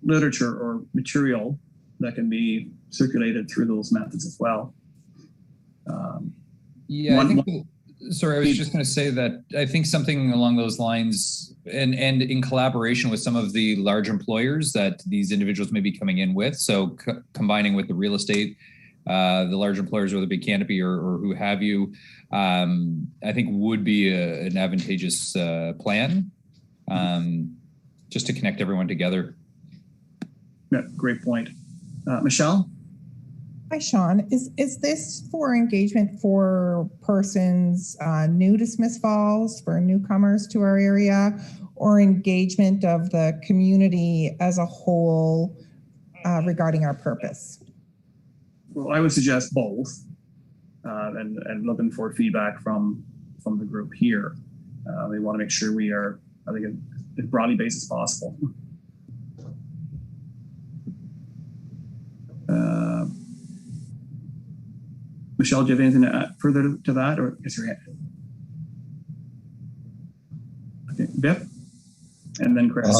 literature or material that can be circulated through those methods as well. Sorry, I was just going to say that I think something along those lines and in collaboration with some of the large employers that these individuals may be coming in with. So combining with the real estate, the large employers, whether it be Canopy or who have you, I think would be an advantageous plan just to connect everyone together. Yeah, great point. Michelle? Hi, Sean. Is this for engagement for persons new to Smith Falls, for newcomers to our area, or engagement of the community as a whole regarding our purpose? Well, I would suggest both, and looking for feedback from the group here. We want to make sure we are, I think, as broadly based as possible. Michelle, do you have anything to add further to that, or is your hand? Okay, Bip, and then Chris.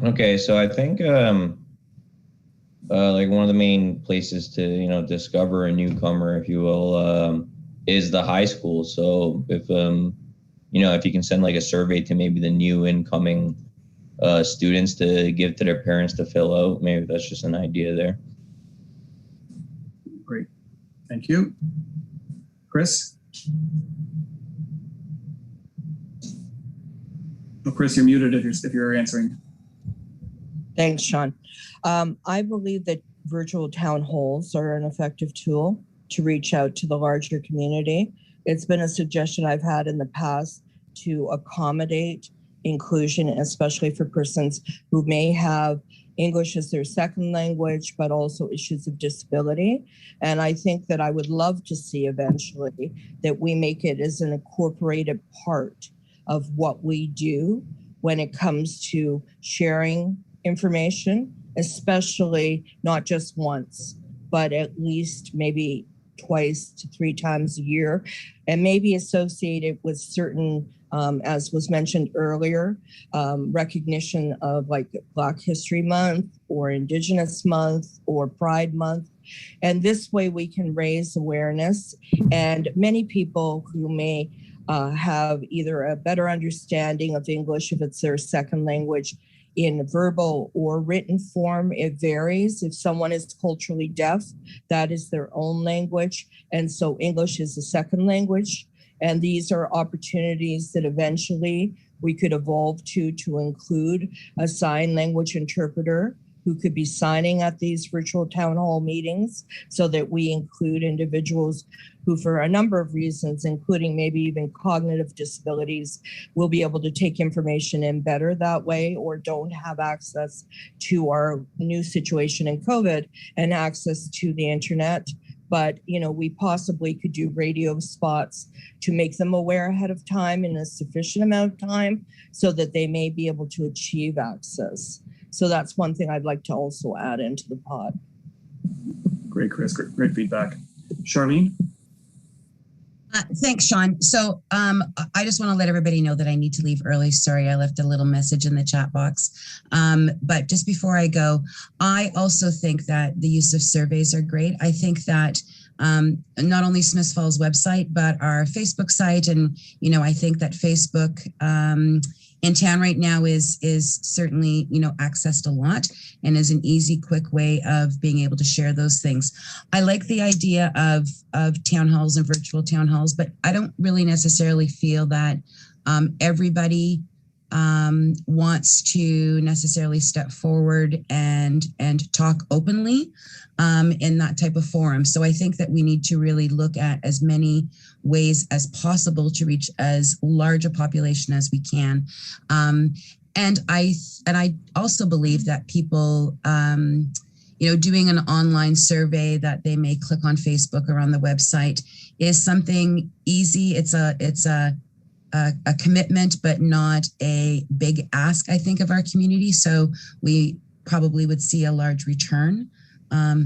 Okay, so I think like one of the main places to discover a newcomer, if you will, is the high school. So if if you can send like a survey to maybe the new incoming students to give to their parents to fill out, maybe that's just an idea there. Great. Thank you. Chris? Oh, Chris, you're muted if you're answering. Thanks, Sean. I believe that virtual town halls are an effective tool to reach out to the larger community. It's been a suggestion I've had in the past to accommodate inclusion, especially for persons who may have English as their second language, but also issues of disability. And I think that I would love to see eventually that we make it as an incorporated part of what we do when it comes to sharing information, especially not just once, but at least maybe twice to 3 times a year, and maybe associated with certain, as was mentioned earlier, recognition of like Black History Month or Indigenous Month or Pride Month. And this way we can raise awareness, and many people who may have either a better understanding of English if it's their second language in verbal or written form, it varies. If someone is culturally deaf, that is their own language. And so English is a second language. And these are opportunities that eventually we could evolve to include a sign language interpreter who could be signing at these virtual town hall meetings, so that we include individuals who, for a number of reasons, including maybe even cognitive disabilities, will be able to take information in better that way, or don't have access to our new situation in COVID and access to the internet. But, you know, we possibly could do radio spots to make them aware ahead of time in a sufficient amount of time so that they may be able to achieve access. So that's one thing I'd like to also add into the pod. Great, Chris. Great feedback. Charlene? Thanks, Sean. So I just want to let everybody know that I need to leave early. Sorry, I left a little message in the chat box. But just before I go, I also think that the use of surveys are great. I think that not only Smiths Falls website, but our Facebook site. And, you know, I think that Facebook in town right now is certainly, you know, accessed a lot and is an easy, quick way of being able to share those things. I like the idea of town halls and virtual town halls, but I don't really necessarily feel that everybody wants to necessarily step forward and talk openly in that type of forum. So I think that we need to really look at as many ways as possible to reach as large a population as we can. And I also believe that people, you know, doing an online survey that they may click on Facebook or on the website is something easy. It's a commitment, but not a big ask, I think, of our community. So we probably would see a large return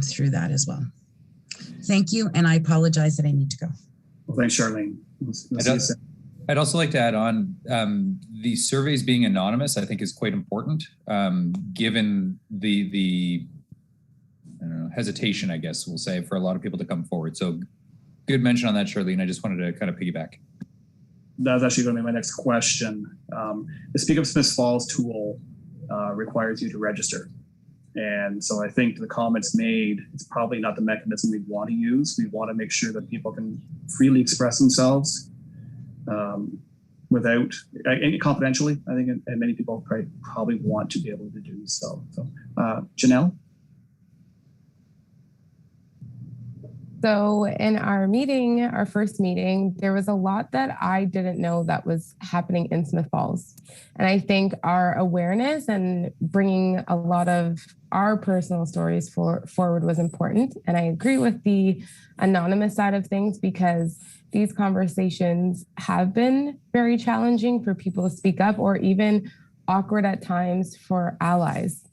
through that as well. Thank you. And I apologize that I need to go. Well, thanks, Charlene. I'd also like to add on, the surveys being anonymous, I think is quite important, given the I don't know, hesitation, I guess we'll say, for a lot of people to come forward. So good mention on that, Charlene. I just wanted to kind of piggyback. That's actually going to be my next question. The Speak Up Smiths Falls tool requires you to register. And so I think the comments made, it's probably not the mechanism we want to use. We want to make sure that people can freely express themselves without, confidentially, I think, and many people probably want to be able to do so. So Janelle? So in our meeting, our first meeting, there was a lot that I didn't know that was happening in Smith Falls. And I think our awareness and bringing a lot of our personal stories forward was important. And I agree with the anonymous side of things, because these conversations have been very challenging for people to speak up, or even awkward at times for allies.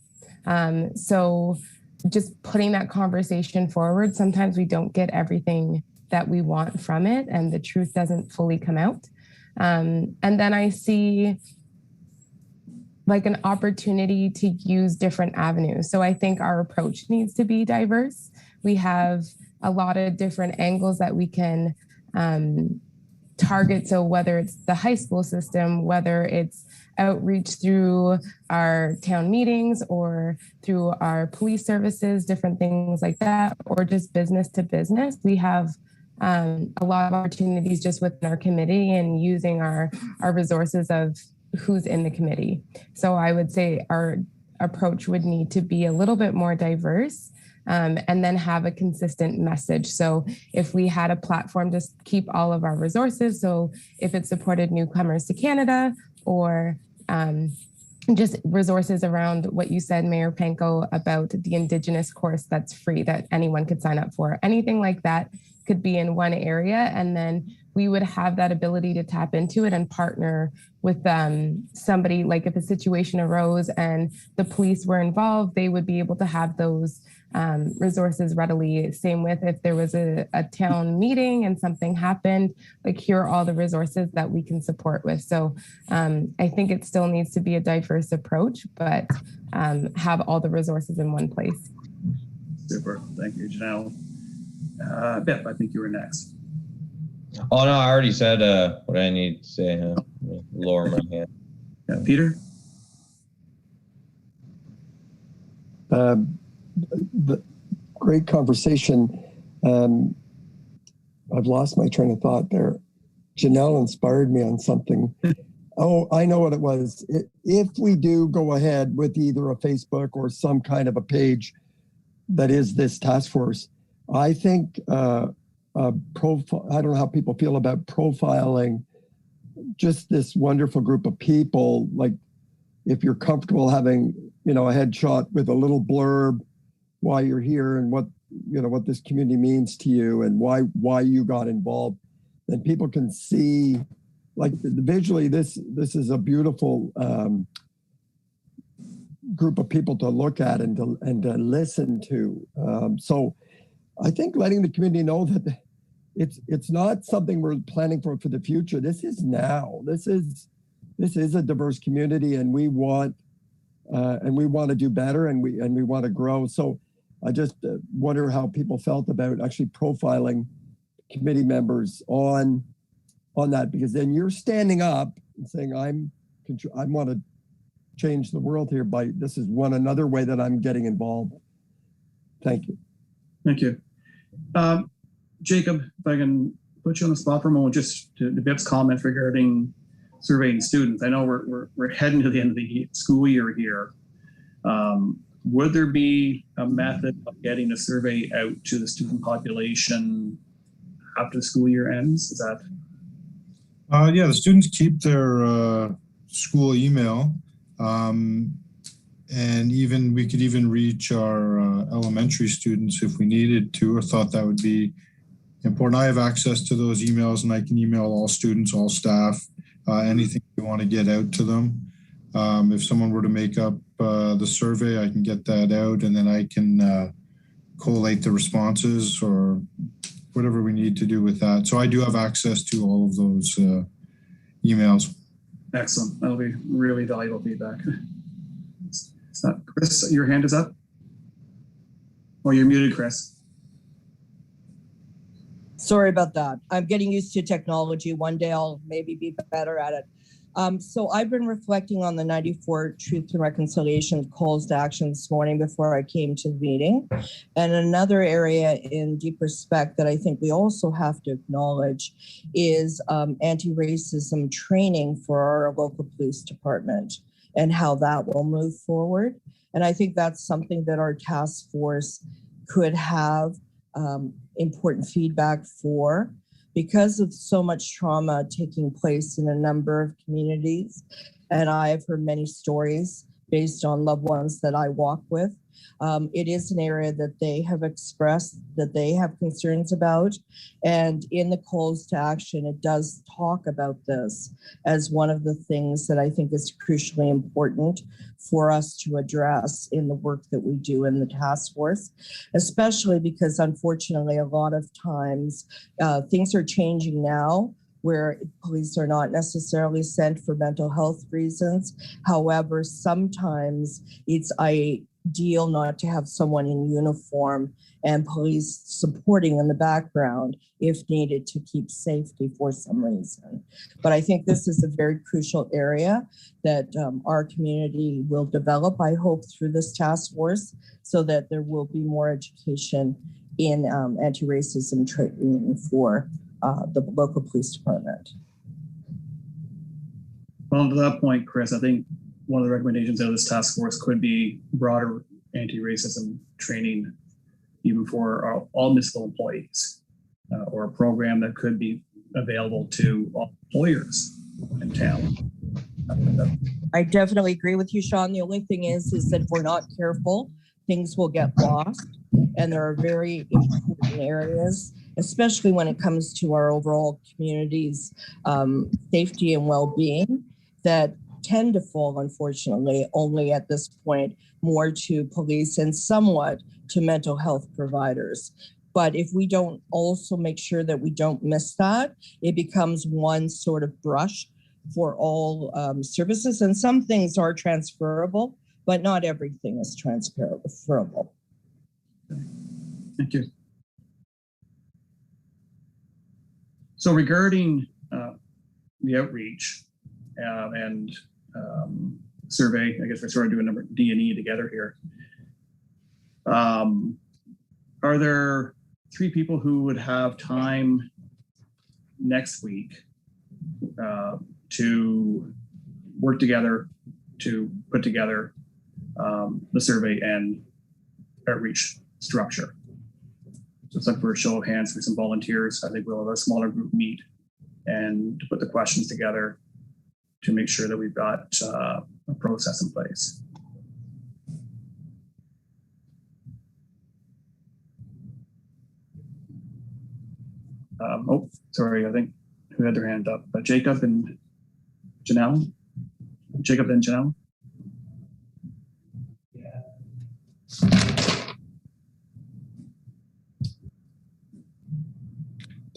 So just putting that conversation forward, sometimes we don't get everything that we want from it, and the truth doesn't fully come out. And then I see like an opportunity to use different avenues. So I think our approach needs to be diverse. We have a lot of different angles that we can target. So whether it's the high school system, whether it's outreach through our town meetings or through our police services, different things like that, or just business to business, we have a lot of opportunities just within our committee and using our resources of who's in the committee. So I would say our approach would need to be a little bit more diverse, and then have a consistent message. So if we had a platform to keep all of our resources, so if it supported newcomers to Canada, or just resources around what you said, Mayor Panko, about the Indigenous course that's free that anyone could sign up for, anything like that could be in one area. And then we would have that ability to tap into it and partner with somebody. Like if a situation arose and the police were involved, they would be able to have those resources readily. Same with if there was a town meeting and something happened, like here are all the resources that we can support with. So I think it still needs to be a diverse approach, but have all the resources in one place. Super. Thank you, Janelle. Beth, I think you were next. Oh, no, I already said what I need to say. Lower my hand. Yeah, Peter? The great conversation. I've lost my train of thought there. Janelle inspired me on something. Oh, I know what it was. If we do go ahead with either a Facebook or some kind of a page that is this task force, I think I don't know how people feel about profiling just this wonderful group of people. Like if you're comfortable having, a headshot with a little blurb why you're here and what this community means to you and why you got involved, then people can see, like visually, this is a beautiful group of people to look at and to listen to. So I think letting the community know that it's not something we're planning for the future. This is now. This is a diverse community, and we want to do better, and we want to grow. So I just wonder how people felt about actually profiling committee members on that, because then you're standing up and saying, I want to change the world here by this is another way that I'm getting involved. Thank you. Thank you. Jacob, if I can put you on the spot for a moment, just to Bip's comment regarding surveying students. I know we're heading to the end of the school year here. Would there be a method of getting a survey out to the student population after the school year ends? Is that? Yeah, the students keep their school email. And we could even reach our elementary students if we needed to or thought that would be important. I have access to those emails, and I can email all students, all staff, anything we want to get out to them. If someone were to make up the survey, I can get that out, and then I can collate the responses or whatever we need to do with that. So I do have access to all of those emails. Excellent. That'll be really valuable feedback. Chris, your hand is up. Oh, you're muted, Chris. Sorry about that. I'm getting used to technology. One day I'll maybe be better at it. So I've been reflecting on the 94 Truth and Reconciliation calls to action this morning before I came to the meeting. And another area in deep respect that I think we also have to acknowledge is anti-racism training for our local police department and how that will move forward. And I think that's something that our task force could have important feedback for, because of so much trauma taking place in a number of communities. And I have heard many stories based on loved ones that I walk with. It is an area that they have expressed that they have concerns about. And in the calls to action, it does talk about this as one of the things that I think is crucially important for us to address in the work that we do in the task force, especially because unfortunately, a lot of times things are changing now where police are not necessarily sent for mental health reasons. However, sometimes it's ideal not to have someone in uniform and police supporting in the background if needed to keep safety for some reason. But I think this is a very crucial area that our community will develop, I hope, through this task force, so that there will be more education in anti-racism training for the local police department. Well, to that point, Chris, I think one of the recommendations of this task force could be broader anti-racism training, even for all municipal employees, or a program that could be available to all employers in town. I definitely agree with you, Sean. The only thing is that if we're not careful, things will get lost. And there are very important areas especially when it comes to our overall community's safety and well-being, that tend to fall, unfortunately, only at this point more to police and somewhat to mental health providers. But if we don't also make sure that we don't miss that, it becomes one sort of brush for all services. And some things are transferable, but not everything is transferable. Thank you. So regarding the outreach and survey, I guess we're sort of doing number D&E together here. Are there 3 people who would have time next week to work together to put together the survey and outreach structure? So it's like for a show of hands for some volunteers. I think we'll have a smaller group meet and put the questions together to make sure that we've got a process in place. Oh, sorry, I think who had their hand up? Jacob and Janelle? Jacob and Janelle?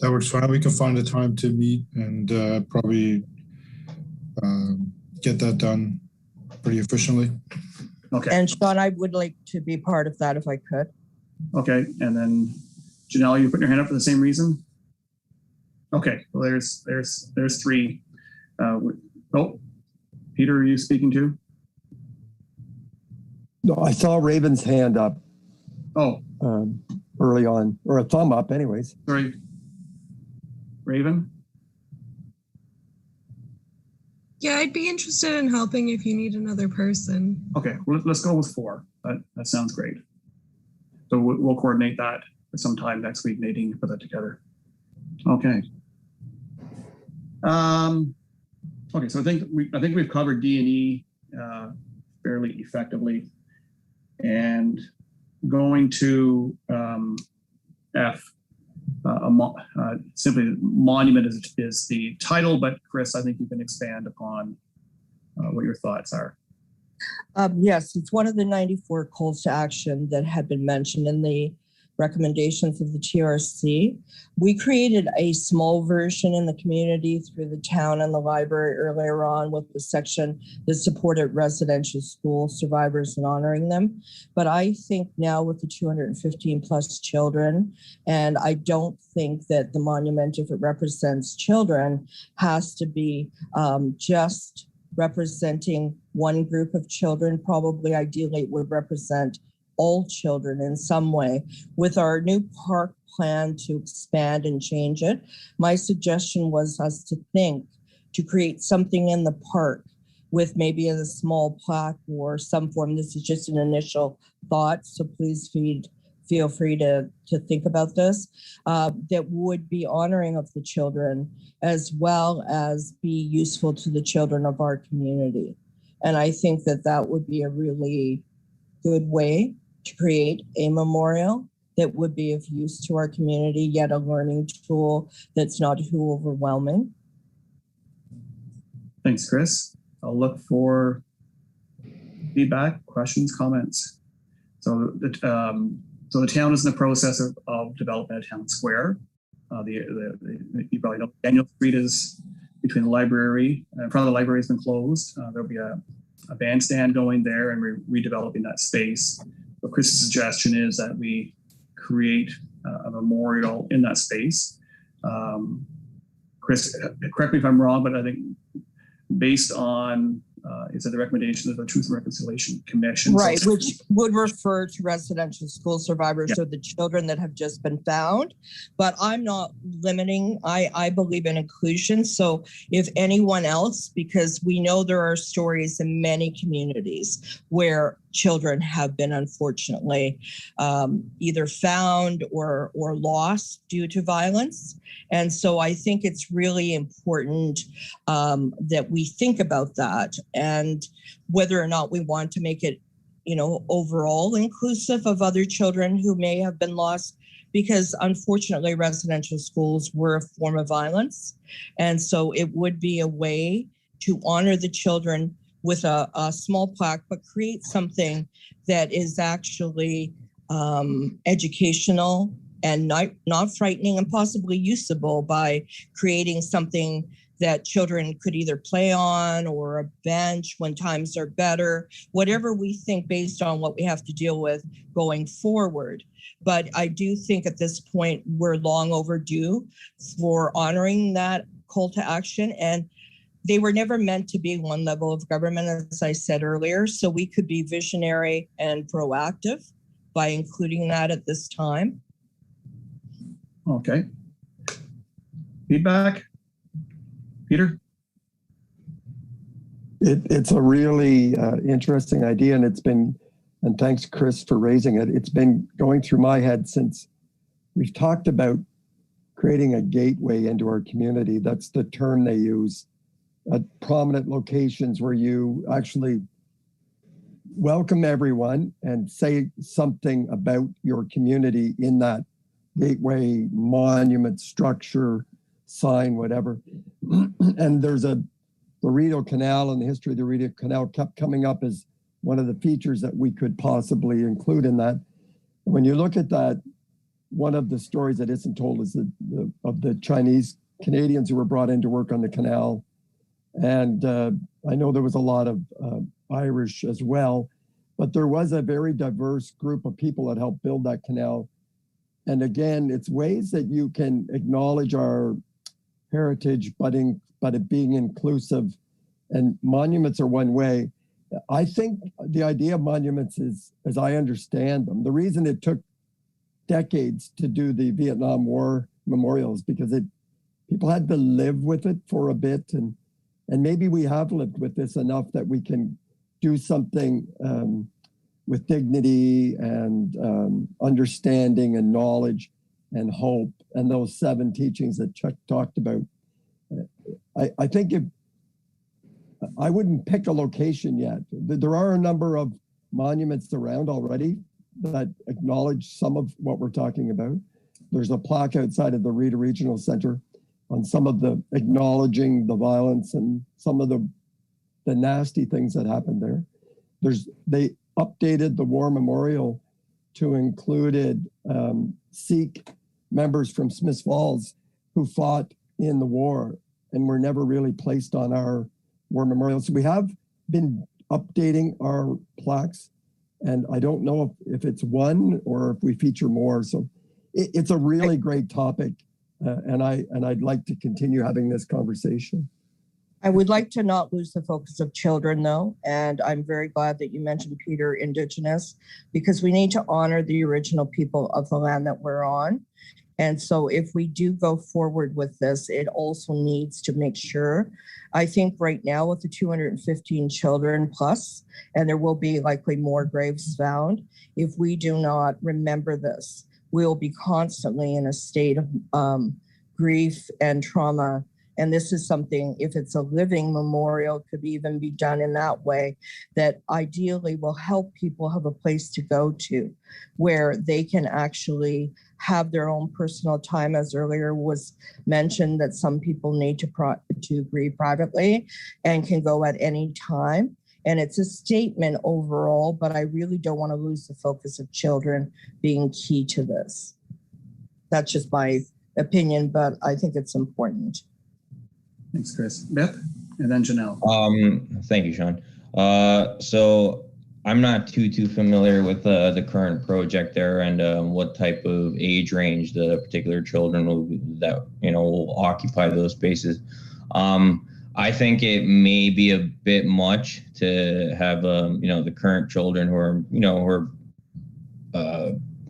That works fine. We can find a time to meet and probably get that done pretty efficiently. Okay. And Sean, I would like to be part of that if I could. Okay, and then Janelle, you putting your hand up for the same reason? Okay, well there's 3. Oh, Peter, are you speaking too? No, I saw Raven's hand up. Oh. Early on, or a thumb up anyways. Sorry. Raven? Yeah, I'd be interested in helping if you need another person. Okay, well, let's go with 4. That sounds great. So we'll coordinate that sometime next week, Nadine, to put that together. Okay. Okay, so I think we've covered D&E fairly effectively, and going to F. Simply monument is the title, but Chris, I think you can expand upon what your thoughts are. Yes, it's one of the 94 calls to action that had been mentioned in the recommendations of the TRC. We created a small version in the community through the town and the library earlier on with the section that supported residential school survivors and honoring them. But I think now with the 215 plus children, and I don't think that the monument, if it represents children, has to be just representing one group of children. Probably ideally it would represent all children in some way. With our new park plan to expand and change it, my suggestion was us to think to create something in the park with maybe a small plaque or some form. This is just an initial thought, so please feel free to think about this, that would be honoring of the children as well as be useful to the children of our community. And I think that that would be a really good way to create a memorial that would be of use to our community, yet a learning tool that's not too overwhelming. Thanks, Chris. I'll look for feedback, questions, comments. So the town is in the process of developing a town square. You probably know Daniel Street is between the library, in front of the library has been closed. There'll be a bandstand going there, and we're redeveloping that space. But Chris's suggestion is that we create a memorial in that space. Chris, correct me if I'm wrong, but I think based on is that the recommendations of the Truth and Reconciliation Commission. Right, which would refer to residential school survivors, yeah. So the children that have just been found. But I'm not limiting, I believe in inclusion. So if anyone else, because we know there are stories in many communities where children have been unfortunately either found or lost due to violence. And so I think it's really important that we think about that, and whether or not we want to make it overall inclusive of other children who may have been lost, because unfortunately residential schools were a form of violence. And so it would be a way to honor the children with a small plaque, but create something that is actually educational and not frightening, and possibly usable by creating something that children could either play on, or a bench when times are better, whatever we think based on what we have to deal with going forward. But I do think at this point, we're long overdue for honoring that call to action. And they were never meant to be one level of government, as I said earlier. So we could be visionary and proactive by including that at this time. Okay. Feedback? Peter? It's a really interesting idea, and thanks, Chris, for raising it. It's been going through my head since we've talked about creating a gateway into our community. That's the term they use, at prominent locations where you actually welcome everyone and say something about your community in that gateway, monument, structure, sign, whatever. And there's the Rideau Canal, and the history of the Rideau Canal kept coming up as one of the features that we could possibly include in that. When you look at that, one of the stories that isn't told is of the Chinese Canadians who were brought in to work on the canal. And I know there was a lot of Irish as well, but there was a very diverse group of people that helped build that canal. And again, it's ways that you can acknowledge our heritage, but it being inclusive. And monuments are one way. I think the idea of monuments is, as I understand them, the reason it took decades to do the Vietnam War memorials, because people had to live with it for a bit, and maybe we have lived with this enough that we can do something with dignity and understanding and knowledge and hope, and those 7 teachings that Chuck talked about. I think I wouldn't pick a location yet. There are a number of monuments around already that acknowledge some of what we're talking about. There's a plaque outside of the Rideau Regional Center on some of the acknowledging the violence and some of the nasty things that happened there. They updated the war memorial to included Sikh members from Smiths Falls who fought in the war and were never really placed on our war memorial. So we have been updating our plaques, and I don't know if it's one or if we feature more. So it's a really great topic, and I'd like to continue having this conversation. I would like to not lose the focus of children, though, and I'm very glad that you mentioned, Peter, Indigenous, because we need to honor the original people of the land that we're on. And so if we do go forward with this, it also needs to make sure, I think right now with the 215 children plus, and there will be likely more graves found, if we do not remember this, we'll be constantly in a state of grief and trauma. And this is something, if it's a living memorial, could even be done in that way, that ideally will help people have a place to go to where they can actually have their own personal time. As earlier was mentioned, that some people need to grieve privately and can go at any time. And it's a statement overall, but I really don't want to lose the focus of children being key to this. That's just my opinion, but I think it's important. Thanks, Chris. Beth, and then Janelle. Thank you, Sean. So I'm not too familiar with the current project there and what type of age range the particular children will occupy those spaces. I think it may be a bit much to have the current children who are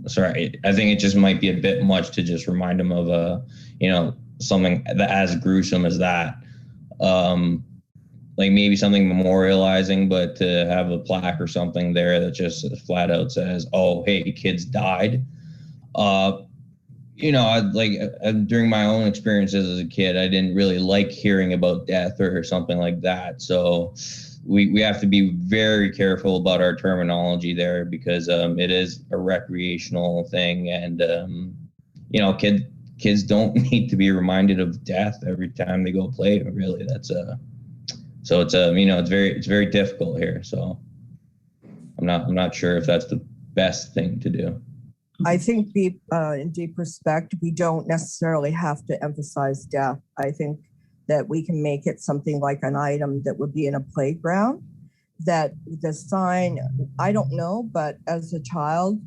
sorry. I think it just might be a bit much to just remind them of something that as gruesome as that. Like maybe something memorializing, but to have a plaque or something there that just flat out says, "Oh, hey, kids died." During my own experiences as a kid, I didn't really like hearing about death or something like that. So we have to be very careful about our terminology there, because it is a recreational thing, and kids don't need to be reminded of death every time they go play. Really, so it's very difficult here. So I'm not sure if that's the best thing to do. I think in deep respect, we don't necessarily have to emphasize death. I think that we can make it something like an item that would be in a playground, that the sign, I don't know, but as a child,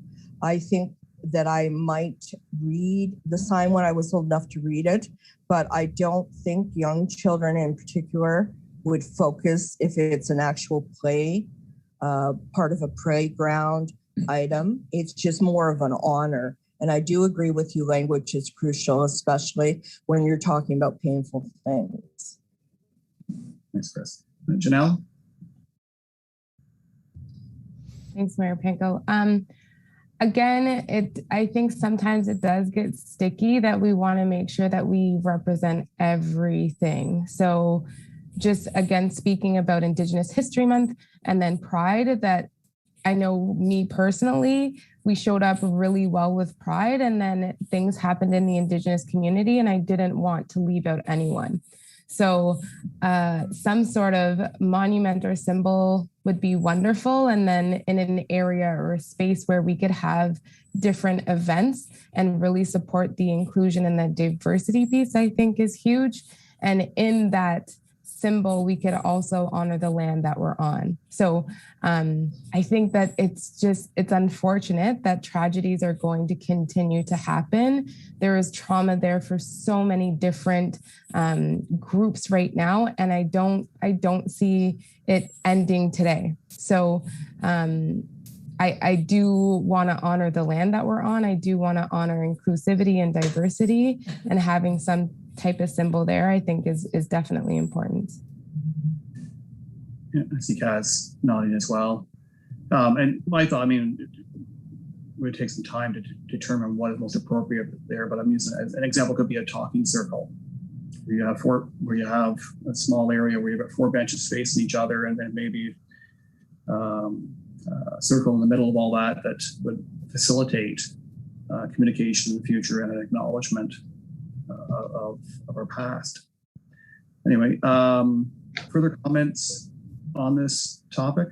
I think that I might read the sign when I was old enough to read it, but I don't think young children in particular would focus if it's an actual play, part of a playground item. It's just more of an honor. And I do agree with you, language is crucial, especially when you're talking about painful things. Thanks, Chris. Janelle? Thanks, Mayor Panko. Again, I think sometimes it does get sticky that we want to make sure that we represent everything. So just again, speaking about Indigenous History Month and then Pride, that I know me personally, we showed up really well with Pride, and then things happened in the Indigenous community, and I didn't want to leave out anyone. So some sort of monument or symbol would be wonderful. And then in an area or a space where we could have different events and really support the inclusion and the diversity piece, I think is huge. And in that symbol, we could also honor the land that we're on. So I think that it's unfortunate that tragedies are going to continue to happen. There is trauma there for so many different groups right now, and I don't see it ending today. So I do want to honor the land that we're on. I do want to honor inclusivity and diversity, and having some type of symbol there, I think is definitely important. Yeah, I see Kaz nodding as well. And my thought, it would take some time to determine what is most appropriate there, but I'm using as an example, could be a talking circle where you have a small area where you've got 4 benches facing each other, and then maybe a circle in the middle of all that would facilitate communication in the future and an acknowledgement of our past. Anyway, further comments on this topic?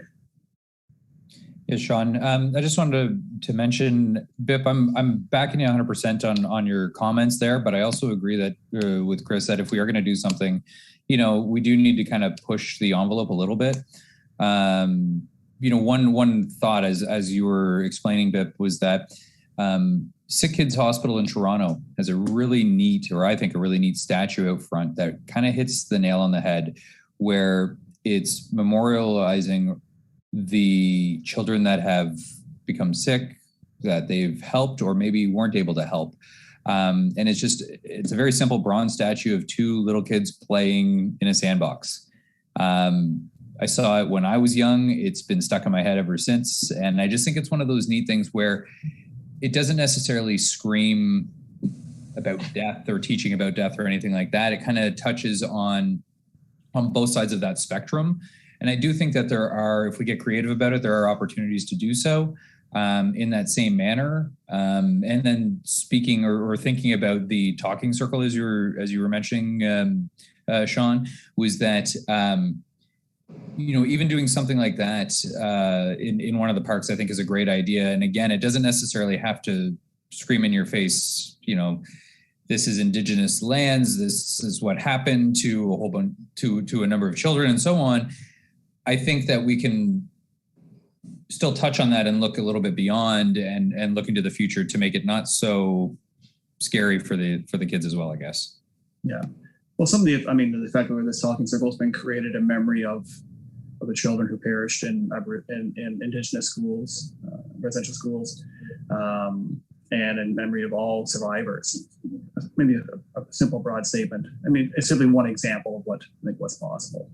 Yes, Sean. I just wanted to mention, Bip, I'm backing you 100% on your comments there, but I also agree that with Chris that if we are going to do something, we do need to kind of push the envelope a little bit. One thought as you were explaining, Bip, was that Sick Kids Hospital in Toronto has a really neat, or I think a really neat statue out front that kind of hits the nail on the head, where it's memorializing the children that have become sick, that they've helped or maybe weren't able to help. And it's a very simple bronze statue of 2 little kids playing in a sandbox. I saw it when I was young. It's been stuck in my head ever since. And I just think it's one of those neat things where it doesn't necessarily scream about death or teaching about death or anything like that. It kind of touches on both sides of that spectrum. And I do think that there are, if we get creative about it, there are opportunities to do so in that same manner. And then speaking or thinking about the talking circle, as you were mentioning, Sean, was that even doing something like that in one of the parks, I think is a great idea. And again, it doesn't necessarily have to scream in your face, this is Indigenous lands, this is what happened to a whole bunch, to a number of children and so on. I think that we can still touch on that and look a little bit beyond and look into the future to make it not so scary for the kids as well, I guess. Yeah. Well, the fact that this talking circle has been created in memory of the children who perished in Indigenous schools, residential schools, and in memory of all survivors. Maybe a simple, broad statement. It's simply one example of what's possible.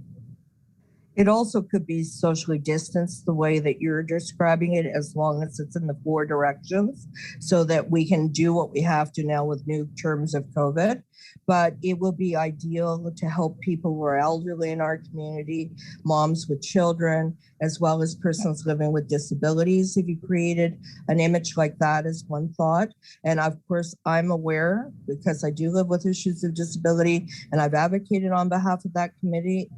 It also could be socially distanced the way that you're describing it, as long as it's in the 4 directions, so that we can do what we have to now with new terms of COVID. But it will be ideal to help people who are elderly in our community, moms with children, as well as persons living with disabilities. If you created an image like that is one thought. And of course, I'm aware, because I do live with issues of disability and I've advocated on behalf of that committee.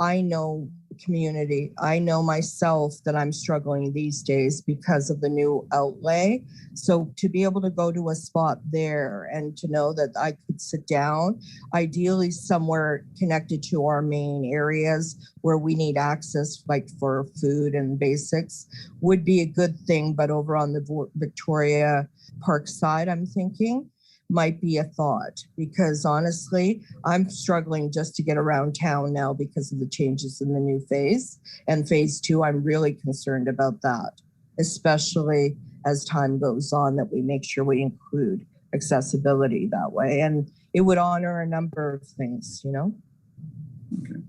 I know community. I know myself that I'm struggling these days because of the new outlay. So to be able to go to a spot there and to know that I could sit down, ideally somewhere connected to our main areas where we need access, like for food and basics, would be a good thing. But over on the Victoria Park side, I'm thinking, might be a thought, because honestly, I'm struggling just to get around town now because of the changes in the new phase. And phase 2, I'm really concerned about that, especially as time goes on, that we make sure we include accessibility that way. And it would honor a number of things, you know? Okay.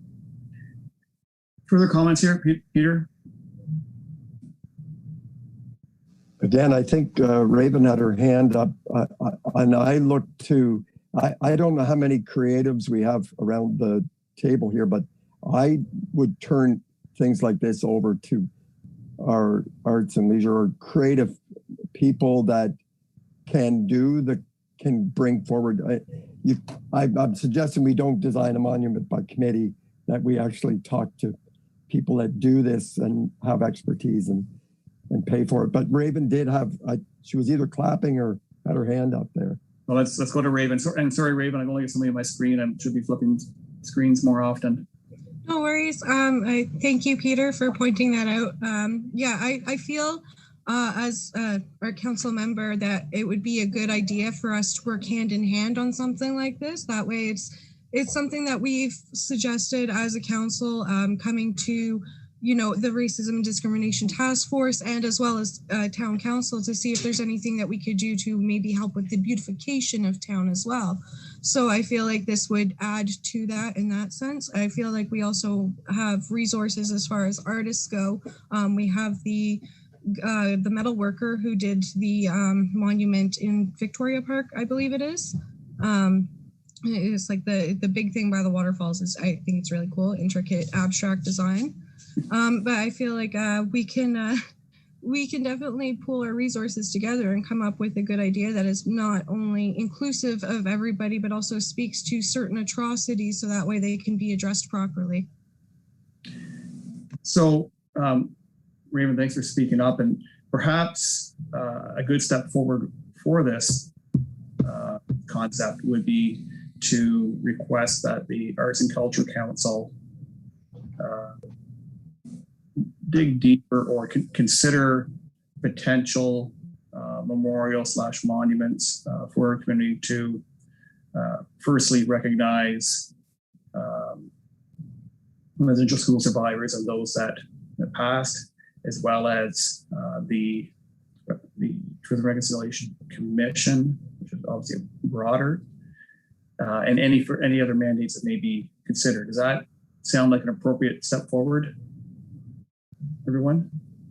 Further comments here, Peter? Again, I think Raven had her hand up, and I look to, I don't know how many creatives we have around the table here, but I would turn things like this over to our arts and leisure or creative people that can bring forward. I'm suggesting we don't design a monument by committee, that we actually talk to people that do this and have expertise and pay for it. But Raven did have, she was either clapping or had her hand up there. Well, let's go to Raven. And sorry, Raven, I've only got somebody on my screen and should be flipping screens more often. No worries. I thank you, Peter, for pointing that out. Yeah, I feel as our council member that it would be a good idea for us to work hand in hand on something like this. That way it's something that we've suggested as a council, coming to the Racism and Discrimination Task Force, and as well as Town Council, to see if there's anything that we could do to maybe help with the beautification of town as well. So I feel like this would add to that in that sense. I feel like we also have resources as far as artists go. We have the metal worker who did the monument in Victoria Park, I believe it is. It's like the big thing by the waterfalls is, I think it's really cool, intricate abstract design. But I feel like we can definitely pool our resources together and come up with a good idea that is not only inclusive of everybody, but also speaks to certain atrocities, so that way they can be addressed properly. So, Raven, thanks for speaking up. And perhaps a good step forward for this concept would be to request that the Arts and Culture Council dig deeper or consider potential memorial/monuments for our community to firstly recognize residential school survivors and those that passed, as well as the Truth and Reconciliation Commission, which is obviously broader, and any other mandates that may be considered. Does that sound like an appropriate step forward, everyone?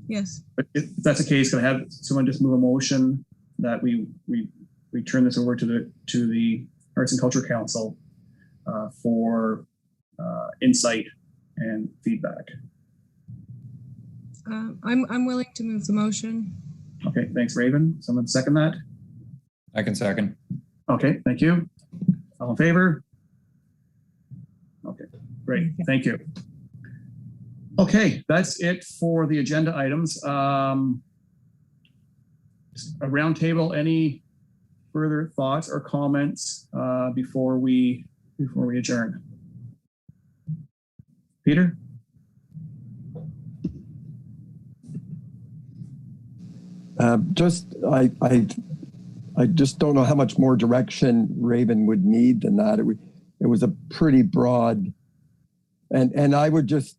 Yes. But if that's the case, can I have someone just move a motion that we turn this over to the Arts and Culture Council for insight and feedback? I'm willing to move the motion. Okay, thanks, Raven. Someone second that? I can second. Okay, thank you. All in favor? Okay, great. Thank you. Okay, that's it for the agenda items. A roundtable, any further thoughts or comments before we adjourn? Peter? I just don't know how much more direction Raven would need than that. It was a pretty broad, and I would just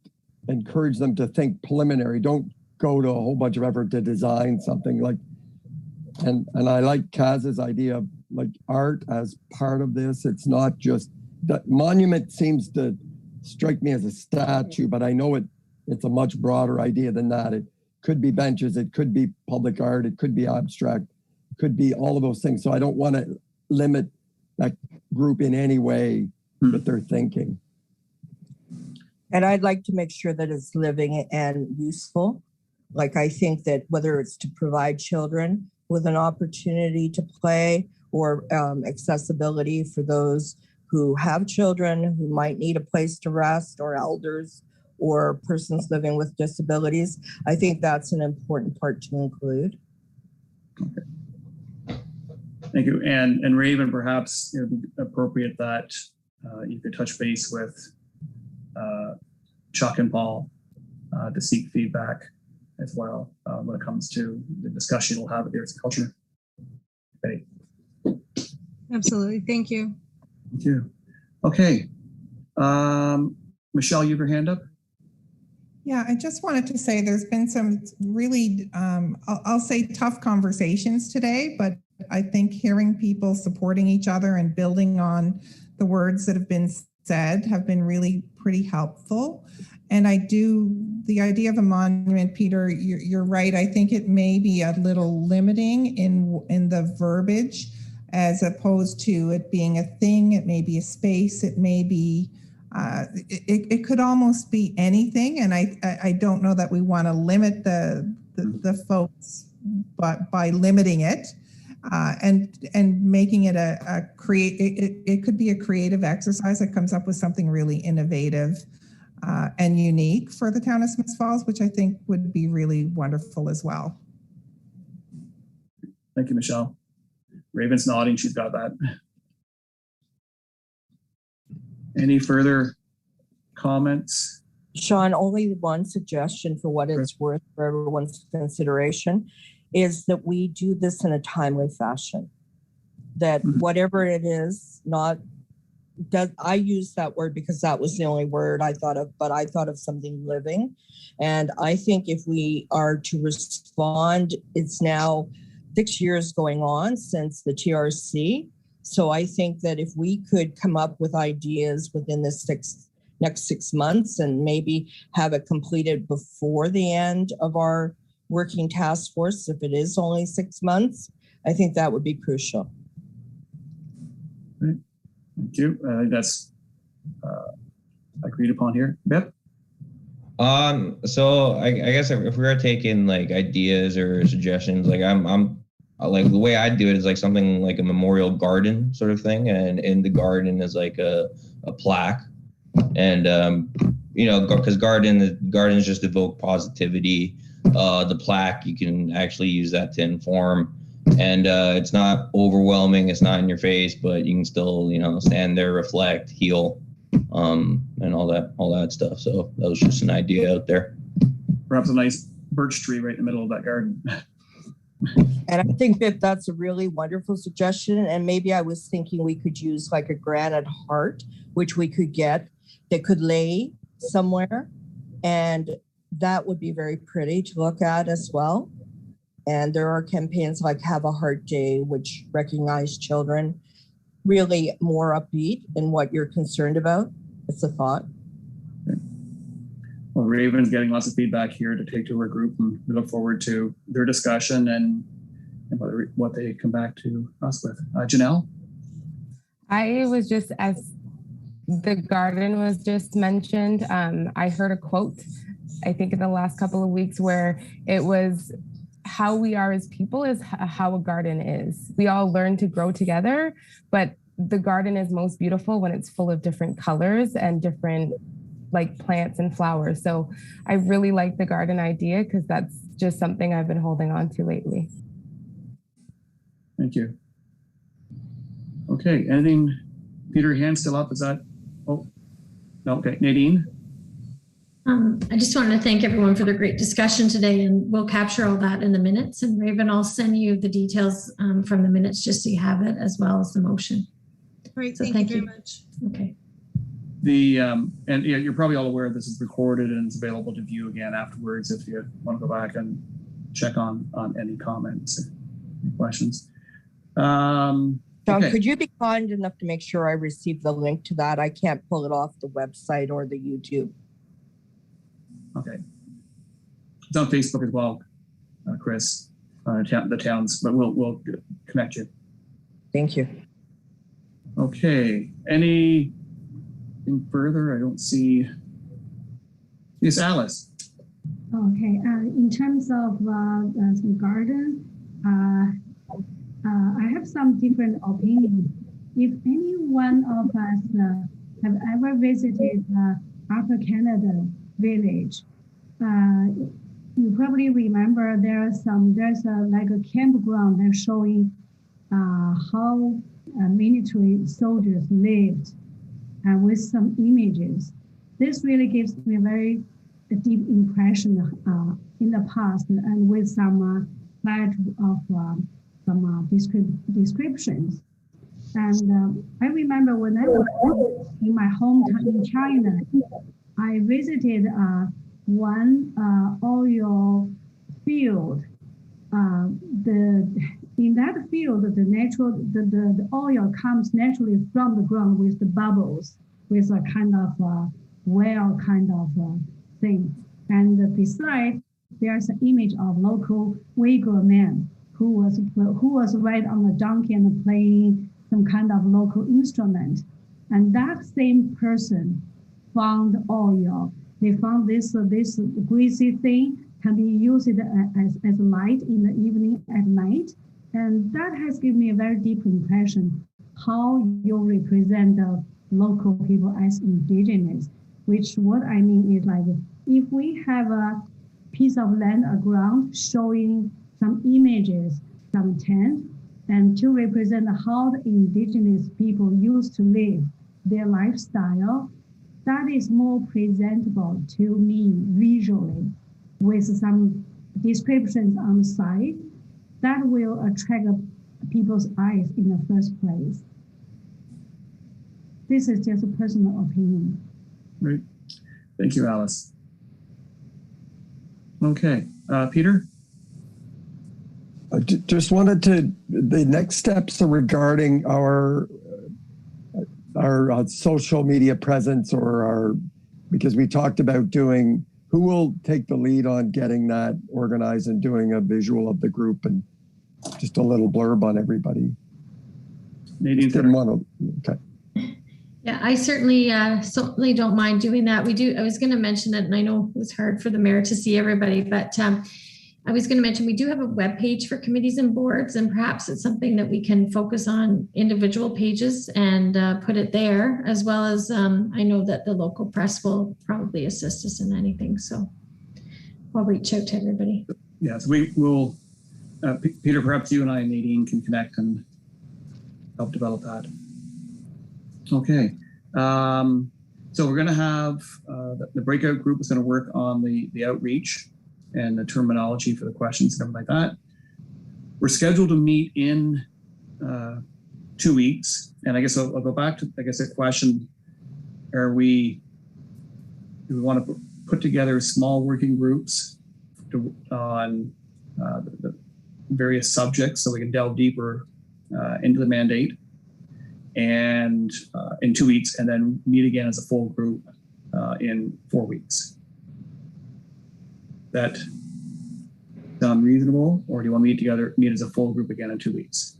encourage them to think preliminary. Don't go to a whole bunch of effort to design something like, and I like Kaz's idea of like art as part of this. It's not just, that monument seems to strike me as a statue, but I know it's a much broader idea than that. It could be benches, it could be public art, it could be abstract, it could be all of those things. So I don't want to limit that group in any way with their thinking. And I'd like to make sure that it's living and useful. Like, I think that whether it's to provide children with an opportunity to play, or accessibility for those who have children who might need a place to rest, or elders, or persons living with disabilities, I think that's an important part to include. Okay. Thank you. And Raven, perhaps it would be appropriate that you could touch base with Chuck and Paul to seek feedback as well when it comes to the discussion we'll have at the Arts and Culture. Okay. Absolutely. Thank you. Thank you. Okay. Michelle, you have your hand up? Yeah, I just wanted to say there's been some really, I'll say tough conversations today, but I think hearing people supporting each other and building on the words that have been said have been really pretty helpful. And the idea of a monument, Peter, you're right. I think it may be a little limiting in the verbiage, as opposed to it being a thing. It may be a space. It may be, it could almost be anything. And I don't know that we want to limit the folks, but by limiting it and making it it could be a creative exercise that comes up with something really innovative and unique for the town of Smiths Falls, which I think would be really wonderful as well. Thank you, Michelle. Raven's nodding, she's got that. Any further comments? Sean, only one suggestion for what it's worth for everyone's consideration is that we do this in a timely fashion. That whatever it is, I use that word because that was the only word I thought of, but I thought of something living. And I think if we are to respond, it's now 6 years going on since the TRC. So I think that if we could come up with ideas within the next 6 months and maybe have it completed before the end of our working task force, if it is only 6 months, I think that would be crucial. Great. Thank you. I think that's agreed upon here. Yep. So I guess if we were taking like ideas or suggestions, like I'm like the way I do it is like something like a memorial garden sort of thing, and in the garden is like a plaque, and because gardens just evoke positivity. The plaque, you can actually use that to inform, and it's not overwhelming, it's not in your face, but you can still stand there, reflect, heal, and all that stuff. So that was just an idea out there. Perhaps a nice birch tree right in the middle of that garden. And I think that that's a really wonderful suggestion. And maybe I was thinking we could use like a granite heart, which we could get that could lay somewhere. And that would be very pretty to look at as well. And there are campaigns like Have a Heart Day, which recognize children, really more upbeat in what you're concerned about. It's a thought. Well, Raven's getting lots of feedback here to take to her group, and we look forward to their discussion and what they come back to us with. Janelle? I was just, as the garden was just mentioned, I heard a quote, I think in the last couple of weeks, where it was, how we are as people is how a garden is. We all learn to grow together, but the garden is most beautiful when it's full of different colors and different like plants and flowers. So I really like the garden idea because that's just something I've been holding on to lately. Thank you. Okay, anything, Peter, hand still up? Is that, oh, no, okay, Nadine? I just wanted to thank everyone for the great discussion today, and we'll capture all that in the minutes. And Raven, I'll send you the details from the minutes just so you have it, as well as the motion. Great, so thank you very much. Okay. And yeah, you're probably all aware this is recorded and it's available to view again afterwards if you want to go back and check on any comments or any questions. John, Okay. could you be kind enough to make sure I receive the link to that? I can't pull it off the website or the YouTube. Okay. It's on Facebook as well, Chris, the towns, but we'll connect you. Thank you. Okay. Anything further? I don't see. Yes, Alice. Okay. In terms of some garden, I have some different opinions. If any one of us have ever visited Upper Canada Village, you probably remember there's like a campground that's showing how military soldiers lived with some images. This really gives me a very deep impression in the past, and with some flat of some descriptions. And I remember when I was in my hometown in China, I visited one oil field. In that field, the oil comes naturally from the ground with the bubbles, with a kind of well kind of thing. And beside, there's an image of local Uyghur man who was riding on a donkey and playing some kind of local instrument. And that same person found oil. They found this greasy thing can be used as light in the evening at night. And that has given me a very deep impression how you represent the local people as indigenous, which what I mean is like, if we have a piece of land or ground showing some images, some tent, and to represent how the indigenous people used to live, their lifestyle, that is more presentable to me visually with some descriptions on the side that will attract people's eyes in the first place. This is just a personal opinion. Great. Thank you, Alice. Okay, Peter? I just wanted the next steps are regarding our social media presence because we talked about who will take the lead on getting that organized and doing a visual of the group and just a little blurb on everybody. Nadine, okay. Yeah, I certainly don't mind doing that. I was going to mention it, and I know it was hard for the mayor to see everybody, but I was going to mention we do have a web page for committees and boards, and perhaps it's something that we can focus on individual pages and put it there, as well as I know that the local press will probably assist us in anything. So I'll reach out to everybody. Yes, we will. Peter, perhaps you and I, Nadine, can connect and help develop that. Okay. So we're going to have the breakout group is going to work on the outreach and the terminology for the questions and everything like that. We're scheduled to meet in 2 weeks. And I guess I'll go back to, a question. Do we want to put together small working groups on the various subjects so we can delve deeper into the mandate and in 2 weeks, and then meet again as a full group in 4 weeks? That sound reasonable, or do you want to meet as a full group again in 2 weeks?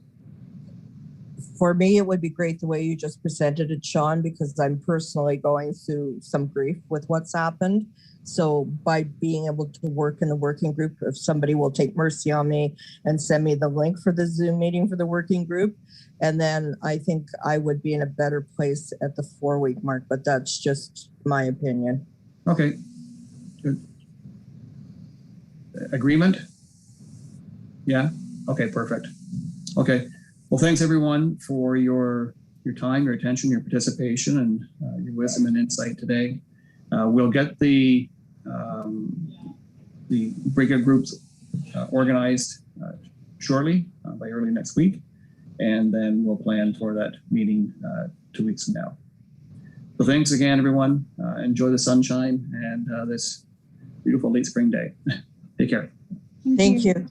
For me, it would be great the way you just presented it, Sean, because I'm personally going through some grief with what's happened. So by being able to work in a working group, if somebody will take mercy on me and send me the link for the Zoom meeting for the working group, and then I think I would be in a better place at the 4 week mark, but that's just my opinion. Okay, good. Agreement? Yeah, okay, perfect. Okay, well, thanks everyone for your time, your attention, your participation, and your wisdom and insight today. We'll get the breakout groups organized shortly, by early next week, and then we'll plan for that meeting 2 weeks from now. So thanks again, everyone. Enjoy the sunshine and this beautiful late spring day. Take care. Thank you.